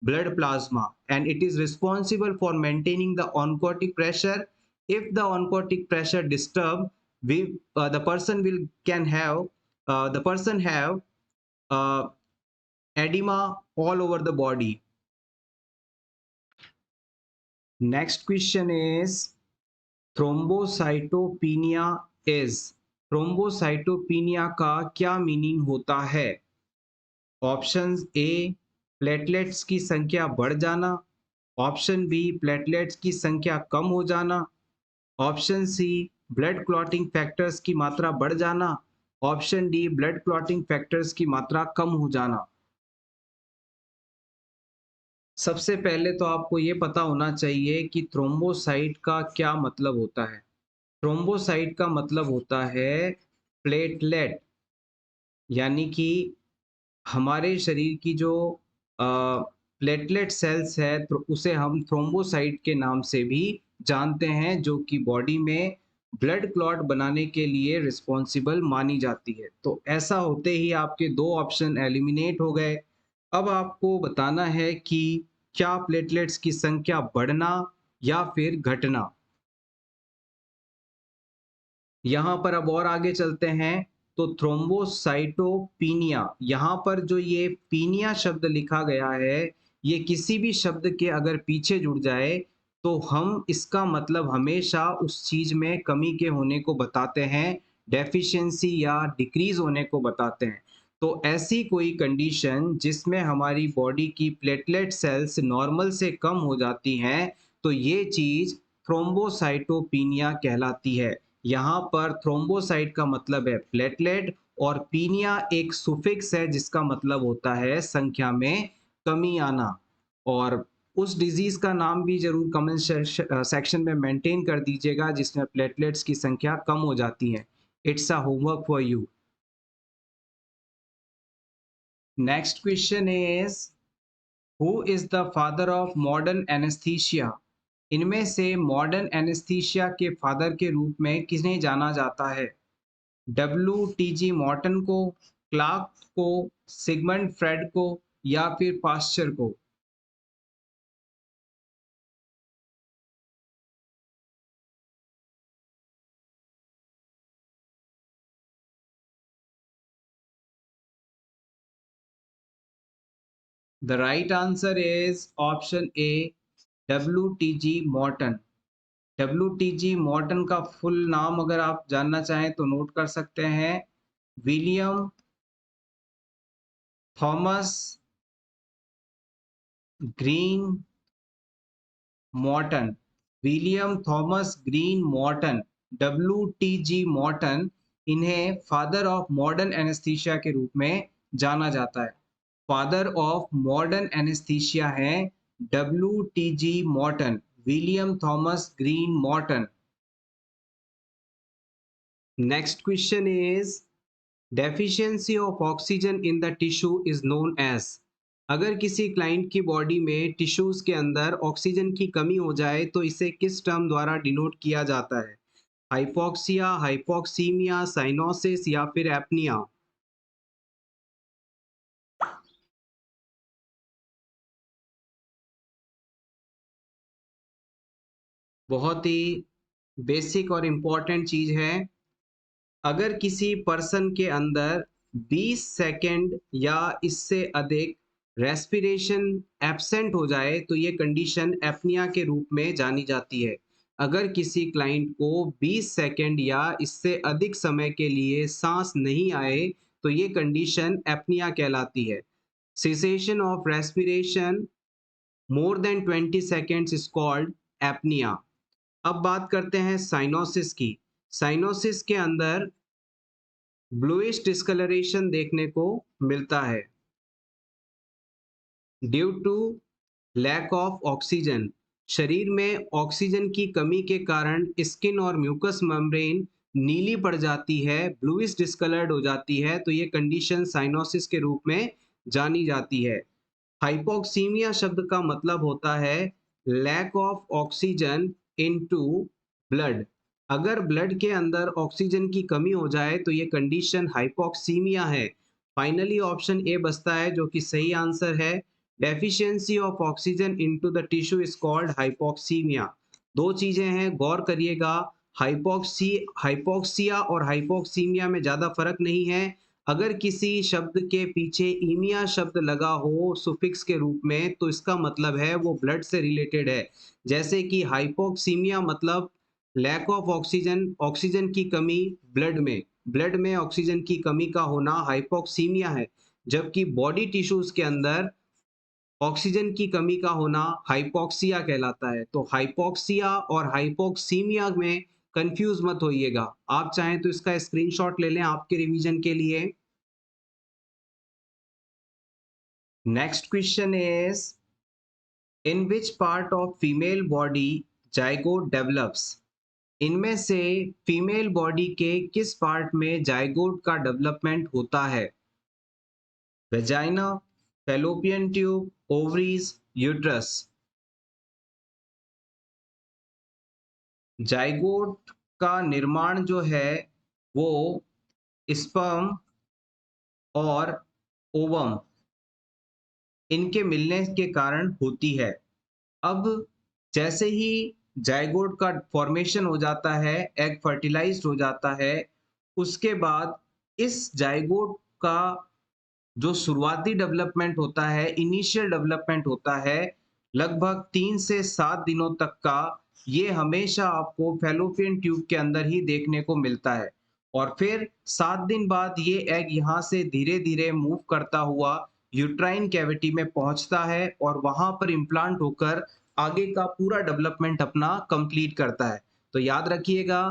blood plasma, and it is responsible for maintaining the oncotic pressure. If the oncotic pressure disturbed, the person will can have the person have uh, edema all over the body. Next question is thrombocytopenia is. Thrombocytopenia का क्या meaning होता है? Option ए, platelets की संख्या बढ़ जाना। Option B, platelets की संख्या कम हो जाना। Option C, blood clotting factors की मात्रा बढ़ जाना। Option D, blood clotting factors की मात्रा कम हो जाना। सबसे पहले तो आपको ये पता होना चाहिए कि थ्रोम्बोसाइट का क्या मतलब होता है। थ्रोम्बोसाइट का मतलब होता है प्लेटलेट, यानी कि हमारे शरीर की जो प्लेटलेट सेल्स है, तो उसे हम थ्रोम्बोसाइट के नाम से भी जानते हैं, जो कि बॉडी में ब्लड क्लॉट बनाने के लिए रिस्पॉन्सिबल मानी जाती है। तो ऐसा होते ही आपके दो ऑप्शन एलिमिनेट हो गए। अब आपको बताना है कि क्या प्लेटलेट्स की संख्या बढ़ना या फिर घटना। यहाँ पर अब और आगे चलते हैं, तो थ्रोम्बोसाइटोपिनिया, यहाँ पर जो ये पीनिया शब्द लिखा गया है, ये किसी भी शब्द के अगर पीछे जुड़ जाए, तो हम इसका मतलब हमेशा उस चीज में कमी के होने को बताते हैं, डेफिशिएंसी या डिक्रीज होने को बताते हैं। तो ऐसी कोई कंडीशन जिसमें हमारी बॉडी की प्लेटलेट सेल्स नॉर्मल से कम हो जाती हैं, तो ये चीज थ्रोम्बोसाइटोपिनिया कहलाती है। यहाँ पर थ्रोम्बोसाइट का मतलब है प्लेटलेट, और पीनिया एक सुफिक्स है जिसका मतलब होता है संख्या में कमी आना। और उस डिजीज का नाम भी जरूर कमेंट सेक्शन में मेंटेन कर दीजिएगा जिसमें प्लेटलेट्स की संख्या कम हो जाती है। It's a homework for you. Next question is who is the father of modern anaesthesia? इनमें से मॉडर्न एनेस्थीसिया के फादर के रूप में किन्हें जाना जाता है? WTG मॉर्टन को, क्लार्क को, सिगमंड फ्रेड को या फिर पास्चर को? The right answer is option A, WTG Morton. WTG Morton का फुल नाम अगर आप जानना चाहें तो नोट कर सकते हैं। William Thomas Green Morton. William Thomas Green Morton, WTG Morton, इन्हें फादर ऑफ मॉडर्न एनेस्थीसिया के रूप में जाना जाता है। फादर ऑफ मॉडर्न एनेस्थीसिया है WTG Morton, William Thomas Green Morton. Next question is deficiency of oxygen in the tissue is known as. अगर किसी क्लाइंट की बॉडी में टिश्यूज के अंदर ऑक्सीजन की कमी हो जाए तो इसे किस टर्म द्वारा डिनोट किया जाता है? हाइपोक्सिया, हाइपोक्सीमिया, साइनोसिस या फिर एपनिया? बहुत ही बेसिक और इम्पॉर्टेंट चीज है। अगर किसी पर्सन के अंदर 20 सेकंड या इससे अधिक रेस्पिरेशन एब्सेंट हो जाए तो ये कंडीशन एपनिया के रूप में जानी जाती है। अगर किसी क्लाइंट को 20 सेकंड या इससे अधिक समय के लिए सांस नहीं आए तो ये कंडीशन एपनिया कहलाती है। Cessation of respiration more than 20 seconds is called apnoea. अब बात करते हैं साइनोसिस की। साइनोसिस के अंदर ब्लूइश डिस्कलरेशन देखने को मिलता है due to lack of oxygen. शरीर में ऑक्सीजन की कमी के कारण स्किन और म्यूकस मेम्ब्रेन नीली पड़ जाती है, ब्लूइश डिस्कलर्ड हो जाती है, तो ये कंडीशन साइनोसिस के रूप में जानी जाती है। हाइपोक्सीमिया शब्द का मतलब होता है lack of oxygen into blood. अगर ब्लड के अंदर ऑक्सीजन की कमी हो जाए तो ये कंडीशन हाइपोक्सीमिया है। फाइनली ऑप्शन ए बचता है जो कि सही आंसर है। Deficiency of oxygen into the tissue is called hypoxemia. दो चीजें हैं, गौर करिएगा। हाइपोक्सिया और हाइपोक्सीमिया में ज्यादा फर्क नहीं है। अगर किसी शब्द के पीछे ईमिया शब्द लगा हो सुफिक्स के रूप में तो इसका मतलब है वो ब्लड से रिलेटेड है। जैसे कि हाइपोक्सीमिया मतलब लैक ऑफ ऑक्सीजन, ऑक्सीजन की कमी ब्लड में ऑक्सीजन की कमी का होना हाइपोक्सीमिया है। जबकि बॉडी टिश्यूज के अंदर ऑक्सीजन की कमी का होना हाइपोक्सिया कहलाता है। तो हाइपोक्सिया और हाइपोक्सीमिया में कंफ्यूज मत होइएगा। आप चाहें तो इसका स्क्रीनशॉट ले लें आपके रिवीजन के लिए। Next question is in which part of female body zygote develops? इनमें से फीमेल बॉडी के किस पार्ट में जाइगोट का डेवलपमेंट होता है? Vagina, fallopian tube, ovaries, uterus? Zygote का निर्माण जो है वो स्पर्म और ओवम इनके मिलने के कारण होती है। अब जैसे ही जाइगोट का फॉर्मेशन हो जाता है, एग फर्टिलाइज्ड हो जाता है, उसके बाद इस जाइगोट का जो शुरुआती डेवलपमेंट होता है, इनिशियल डेवलपमेंट होता है, लगभग 3 से 7 दिनों तक का, ये हमेशा आपको फैलोपियन ट्यूब के अंदर ही देखने को मिलता है। और फिर 7 दिन बाद ये एग यहाँ से धीरे धीरे मूव करता हुआ यूट्राइन कैविटी में पहुंचता है और वहां पर इम्प्लांट होकर आगे का पूरा डेवलपमेंट अपना कंप्लीट करता है। तो याद रखिएगा,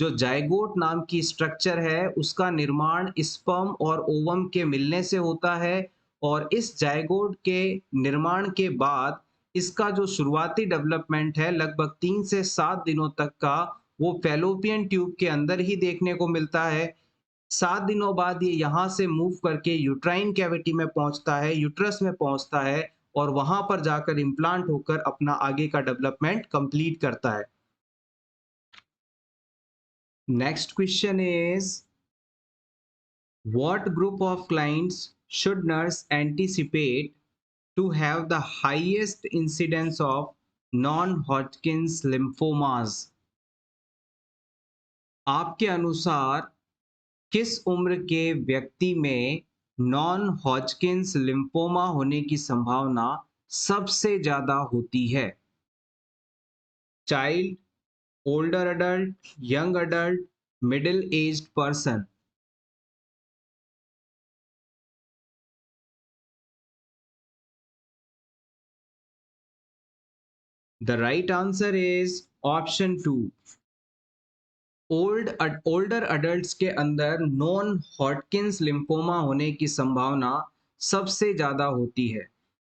जो जाइगोट नाम की स्ट्रक्चर है उसका निर्माण स्पर्म और ओवम के मिलने से होता है, और इस जाइगोट के निर्माण के बाद इसका जो शुरुआती डेवलपमेंट है लगभग 3 से 7 दिनों तक का, वो फैलोपियन ट्यूब के अंदर ही देखने को मिलता है। 7 दिनों बाद ये यहाँ से मूव करके यूट्राइन कैविटी में पहुँचता है, यूट्रस में पहुँचता है, और वहाँ पर जाकर इम्प्लांट होकर अपना आगे का डेवलपमेंट कंप्लीट करता है। Next question is, what group of clients should nurse anticipate to have the highest incidence of non-Hodgkin's lymphomas? आपके अनुसार किस उम्र के व्यक्ति में नॉन हॉजकिंस लिम्फोमा होने की संभावना सबसे ज्यादा होती है? Child, older adult, young adult, middle aged person? The right answer is option 2. Older adults के अंदर नॉन हॉटकिंस लिम्फोमा होने की संभावना सबसे ज़्यादा होती है।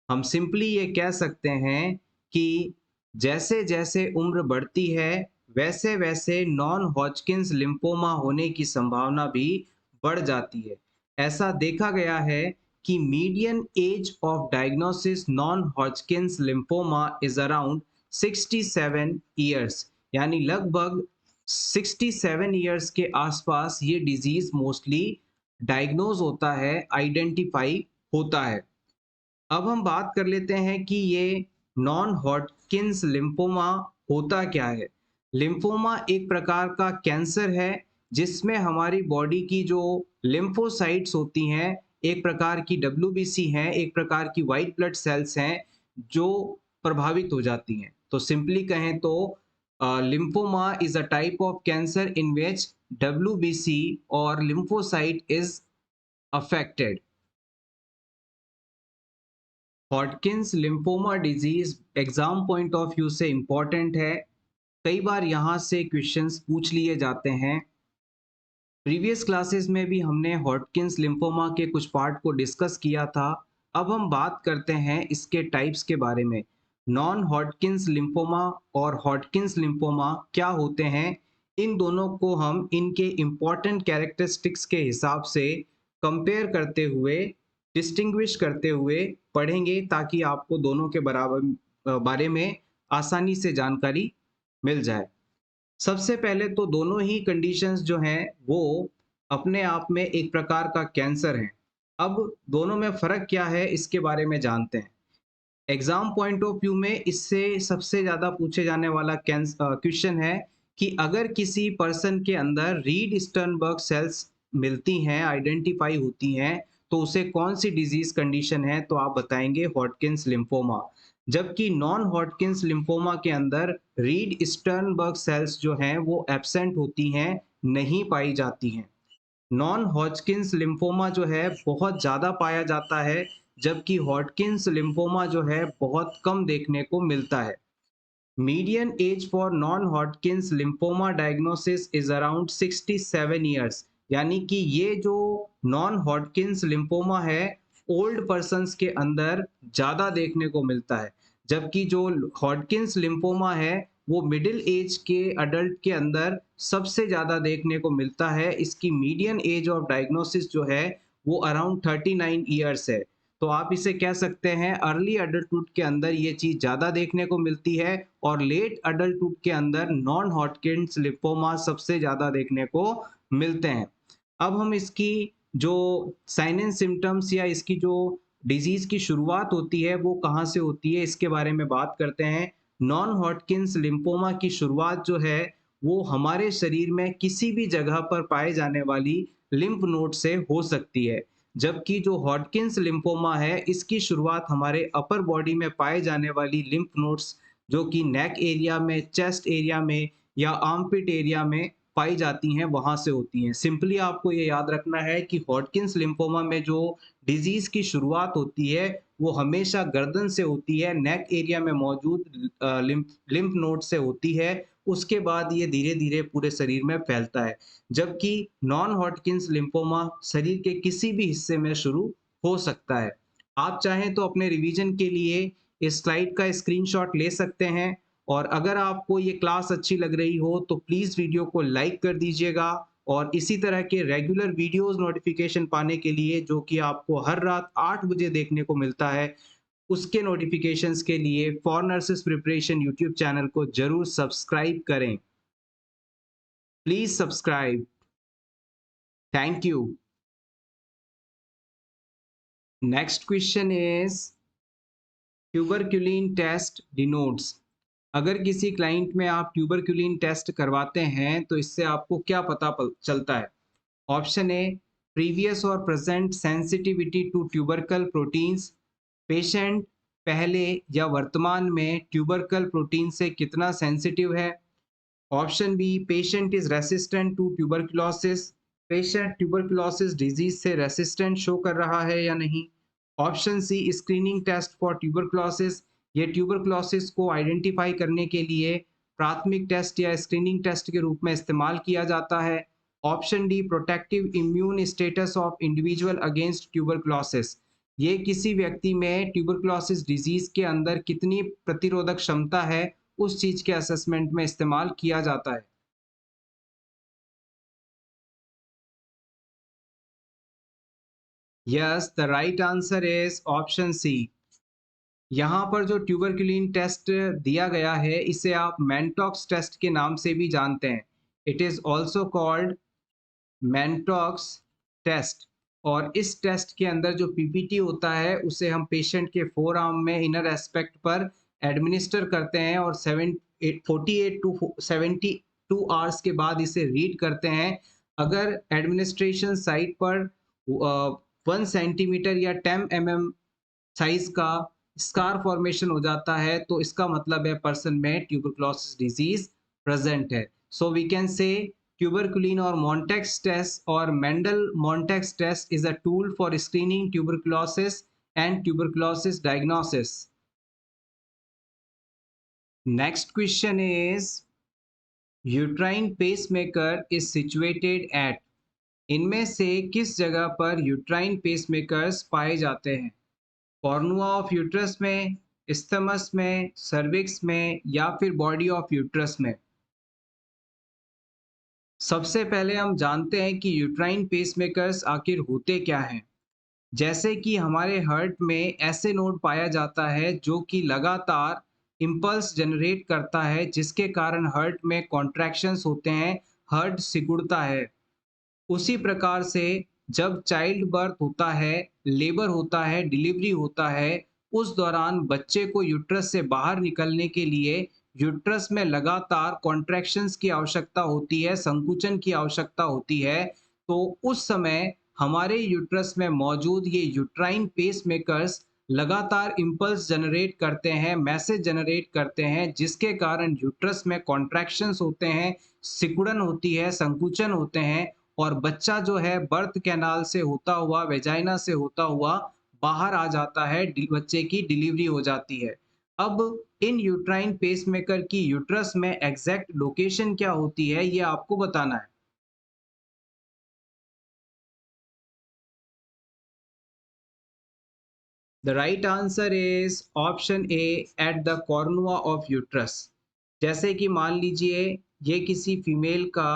हम सिंपली ये कह सकते हैं कि जैसे जैसे उम्र बढ़ती है वैसे वैसे नॉन हॉटकिंस लिम्फोमा होने की संभावना भी बढ़ जाती है। ऐसा देखा गया है कि median age of diagnosis non Hodgkin's lymphoma is around 67 years, यानी लगभग 67 ईयर्स के आसपास ये डिजीज मोस्टली डायग्नोज होता है, आइडेंटिफाई होता है। अब हम बात कर लेते हैं कि ये नॉन हॉटकिंस लिम्फोमा होता क्या है। लिम्फोमा एक प्रकार का कैंसर है जिसमें हमारी बॉडी की जो लिम्फोसाइट्स होती हैं, एक प्रकार की डब्ल्यूबीसी हैं, एक प्रकार की वाइट ब्लड सेल्स हैं जो प्रभावित हो जाती हैं। तो सिंपली कहें तो lymphoma is a type of cancer in which WBC और lymphocyte is affected. Hodgkin's lymphoma disease exam point of view से इंपॉर्टेंट है। कई बार यहाँ से क्वेश्चंस पूछ लिए जाते हैं। प्रीवियस क्लासेस में भी हमने हॉटकिंस लिम्फोमा के कुछ पार्ट को डिस्कस किया था। अब हम बात करते हैं इसके टाइप्स के बारे में। नॉन हॉटकिंस लिम्फोमा और हॉटकिंस लिम्फोमा क्या होते हैं, इन दोनों को हम इनके इम्पॉर्टेंट कैरेक्टरिस्टिक्स के हिसाब से कंपेयर करते हुए, डिस्टिंग्विश करते हुए पढ़ेंगे ताकि आपको दोनों के बारे में आसानी से जानकारी मिल जाए। सबसे पहले तो दोनों ही कंडीशंस जो हैं वो अपने आप में एक प्रकार का कैंसर हैं। अब दोनों में फ़र्क क्या है इसके बारे में जानते हैं। एग्ज़ाम पॉइंट ऑफ व्यू में इससे सबसे ज़्यादा पूछे जाने वाला क्वेश्चन है कि अगर किसी पर्सन के अंदर रीड स्टर्नबर्ग सेल्स मिलती हैं, आइडेंटिफाई होती हैं, तो उसे कौन सी डिजीज़ कंडीशन है, तो आप बताएंगे हॉटकिंस लिम्फोमा। जबकि नॉन हॉटकिंस लिम्फोमा के अंदर रीड स्टर्नबर्ग सेल्स जो हैं वो एब्सेंट होती हैं, नहीं पाई जाती हैं। नॉन हॉटकिंस लिम्फोमा जो है बहुत ज़्यादा पाया जाता है, जबकि हॉटकिंस लिम्फोमा जो है बहुत कम देखने को मिलता है। Median age for non Hodgkin's lymphoma diagnosis is around 67 years, यानी कि ये जो नॉन हॉटकिंस लिम्फोमा है ओल्ड पर्सन्स के अंदर ज़्यादा देखने को मिलता है, जबकि जो हॉटकिंस लिम्फोमा है वो मिडिल एज के अडल्ट के अंदर सबसे ज़्यादा देखने को मिलता है। इसकी मीडियन एज ऑफ डायग्नोसिस जो है वो अराउंड 39 ईयर्स है। तो आप इसे कह सकते हैं अर्ली अडल्टहुड के अंदर ये चीज़ ज़्यादा देखने को मिलती है, और लेट अडल्टहुड के अंदर नॉन हॉटकिंस लिम्फोमा सबसे ज़्यादा देखने को मिलते हैं। अब हम इसकी जो साइन एंड सिम्टम्स या इसकी जो डिजीज़ की शुरुआत होती है वो कहाँ से होती है इसके बारे में बात करते हैं। नॉन हॉटकिंस लिम्फोमा की शुरुआत जो है वो हमारे शरीर में किसी भी जगह पर पाए जाने वाली लिम्फ नोड से हो सकती है, जबकि जो हॉटकिंस लिम्फोमा है इसकी शुरुआत हमारे अपर बॉडी में पाए जाने वाली लिम्फ नोड्स जो कि नेक एरिया में, चेस्ट एरिया में या आर्मपिट एरिया में पाई जाती हैं वहाँ से होती हैं। सिंपली आपको ये याद रखना है कि हॉटकिन्स लिम्फोमा में जो डिज़ीज़ की शुरुआत होती है, वो हमेशा गर्दन से होती है, नेक एरिया में मौजूद लिम्फ नोड से होती है, उसके बाद ये धीरे-धीरे पूरे शरीर में फैलता है। जबकि नॉन हॉटकिन्स लिम्फोमा शरीर के किसी भी हिस्से में शुरू हो सकता है। आप चाहें तो अपने रिवीजन के लिए इस स्लाइड का स्क्रीनशॉट ले सकते हैं और अगर आपको ये क्लास अच्छी लग रही हो तो प्लीज़ वीडियो को लाइक कर दीजिएगा और इसी तरह के रेगुलर वीडियोज़ नोटिफ़िकेशन पाने के लिए जो कि आपको हर रात 8 बजे देखने को मिलता है, उसके नोटिफ़िकेशंस के लिए for nurses preparation YouTube channel को ज़रूर सब्सक्राइब करें। Please subscribe. Thank you. Next question is tuberculin test denotes. अगर किसी क्लाइंट में आप ट्यूबरक्युलिन टेस्ट करवाते हैं तो इससे आपको क्या पता चलता है? ऑप्शन ए, प्रीवियस और present sensitivity to tubercle proteins. Patient पहले या वर्तमान में ट्यूबरकल प्रोटीन से कितना सेंसिटिव है। Option B, patient is resistant to tuberculosis. Patient tuberculosis disease से रेसिस्टेंट शो कर रहा है या नहीं। Option C, screening test for tuberculosis. ये ट्यूबरकुलोसिस को आइडेंटिफाई करने के लिए प्राथमिक टेस्ट या स्क्रीनिंग टेस्ट के रूप में इस्तेमाल किया जाता है। Option D, protective immune status of individual against tuberculosis. ये किसी व्यक्ति में ट्यूबरकुलोसिस डिजीज के अंदर कितनी प्रतिरोधक क्षमता है उस चीज के असेसमेंट में इस्तेमाल किया जाता है। Yes, the right answer is option C. यहाँ पर जो ट्यूबरकुलिन टेस्ट दिया गया है इसे आप मैंटॉक्स टेस्ट के नाम से भी जानते हैं। It is also called Mantoux test. और इस टेस्ट के अंदर जो पीपीटी होता है उसे हम पेशेंट के फोर आर्म में इनर एस्पेक्ट पर एडमिनिस्टर करते हैं और 48 टू 72 आवर्स के बाद इसे रीड करते हैं। अगर एडमिनिस्ट्रेशन साइट पर 1 सेंटीमीटर या 10 mm साइज का स्कार फॉर्मेशन हो जाता है तो इसका मतलब है पर्सन में ट्यूबरकुलोसिस डिजीज प्रेजेंट है। So we can say tuberculin और मॉन्टेक्स टेस्ट और Mendel Mantoux test is a tool for screening tuberculosis and tuberculosis diagnosis. Next question is uterine pacemaker is situated at. इनमें से किस जगह पर uterine pacemakers पाए जाते हैं? कॉर्नुआ ऑफ यूट्रस में, इस्थमस में, सर्विक्स में या फिर बॉडी ऑफ यूट्रस में? सबसे पहले हम जानते हैं कि यूट्राइन पेसमेकर्स आखिर होते क्या हैं। जैसे कि हमारे हार्ट में ऐसे नोड पाया जाता है जो कि लगातार इम्पल्स जनरेट करता है जिसके कारण हार्ट में कॉन्ट्रैक्शंस होते हैं, हार्ट सिकुड़ता है। उसी प्रकार से जब चाइल्ड बर्थ होता है, लेबर होता है, डिलीवरी होता है, उस दौरान बच्चे को यूट्रस से बाहर निकलने के लिए यूट्रस में लगातार कॉन्ट्रैक्शंस की आवश्यकता होती है, संकुचन की आवश्यकता होती है। तो उस समय हमारे यूट्रस में मौजूद ये यूट्राइन पेसमेकर्स लगातार इम्पल्स जनरेट करते हैं, मैसेज जनरेट करते हैं, जिसके कारण यूट्रस में कॉन्ट्रैक्शंस होते हैं, सिकुड़न होती है, संकुचन होते हैं और बच्चा जो है बर्थ कैनाल से होता हुआ, वेजाइना से होता हुआ बाहर आ जाता है, बच्चे की डिलीवरी हो जाती है। अब इन यूट्राइन पेसमेकर की यूट्रस में एग्जैक्ट लोकेशन क्या होती है ये आपको बताना है। The right answer is option A, at the कॉर्नुआ of uterus. जैसे कि मान लीजिए ये किसी फीमेल का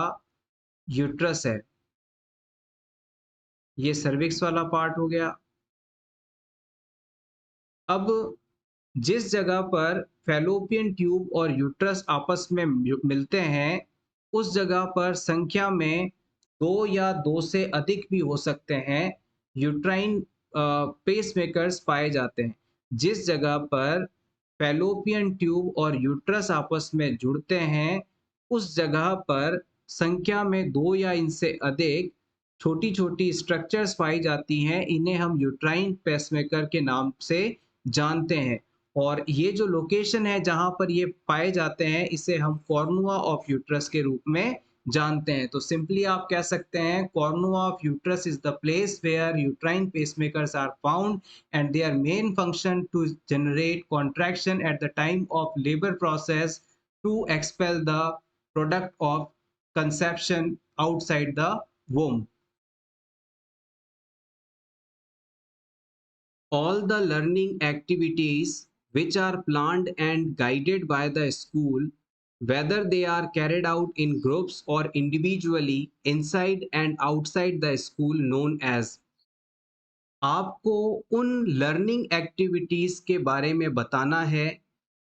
यूट्रस है, ये सर्विक्स वाला पार्ट हो गया। अब जिस जगह पर फैलोपियन ट्यूब और यूट्रस आपस में मिलते हैं, उस जगह पर संख्या में 2 या 2 से अधिक भी हो सकते हैं, यूट्राइन पेसमेकर्स पाए जाते हैं। जिस जगह पर फैलोपियन ट्यूब और यूट्रस आपस में जुड़ते हैं, उस जगह पर संख्या में 2 या इनसे अधिक छोटी-छोटी स्ट्रक्चर्स पाई जाती हैं, इन्हें हम यूट्राइन पेसमेकर के नाम से जानते हैं। और ये जो लोकेशन है जहाँ पर ये पाए जाते हैं इसे हम कॉर्नुआ ऑफ यूट्रस के रूप में जानते हैं। तो सिंपली आप कह सकते हैं cornu of uterus is the place where uterine pacemakers are found and their main function to generate contraction at the time of labour process to expel the product of conception outside the womb. All the learning activities which are planned and guided by the school, whether they are carried out in groups or individually inside and outside the school, known as. आपको उन learning activities के बारे में बताना है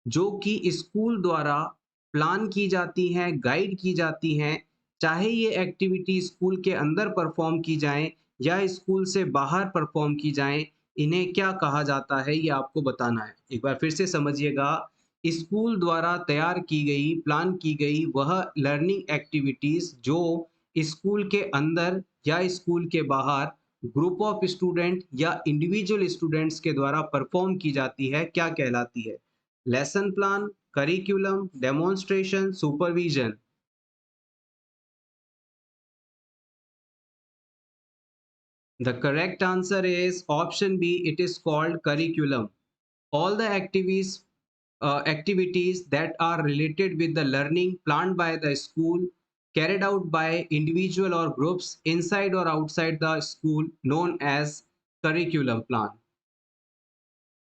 जो कि school द्वारा प्लान की जाती हैं, गाइड की जाती हैं, चाहे ये एक्टिविटी स्कूल के अंदर परफॉर्म की जाएं या स्कूल से बाहर परफॉर्म की जाएं, इन्हें क्या कहा जाता है ये आपको बताना है। एक बार फिर से समझिएगा, स्कूल द्वारा तैयार की गई, प्लान की गई वह लर्निंग एक्टिविटीज़ जो स्कूल के अंदर या स्कूल के बाहर ग्रुप ऑफ स्टूडेंट या इंडिविजुअल स्टूडेंट्स के द्वारा परफॉर्म की जाती है, क्या कहलाती है? Lesson plan, curriculum, demonstration, supervision. The correct answer is option B. It is called curriculum. All the activities that are related with the learning planned by the school, carried out by individual or groups inside or outside the school, known as curriculum plan.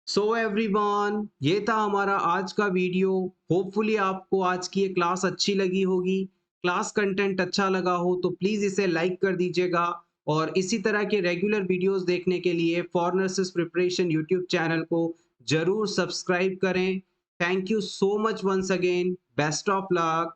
So everyone, ये था हमारा आज का video. Hopefully आपको आज की ये class अच्छी लगी होगी। क्लास कंटेंट अच्छा लगा हो तो प्लीज़ इसे लाइक कर दीजिएगा और इसी तरह के रेगुलर वीडियोस देखने के लिए for nurses preparation YouTube channel को ज़रूर सब्सक्राइब करें। Thank you so much once again. Best of luck.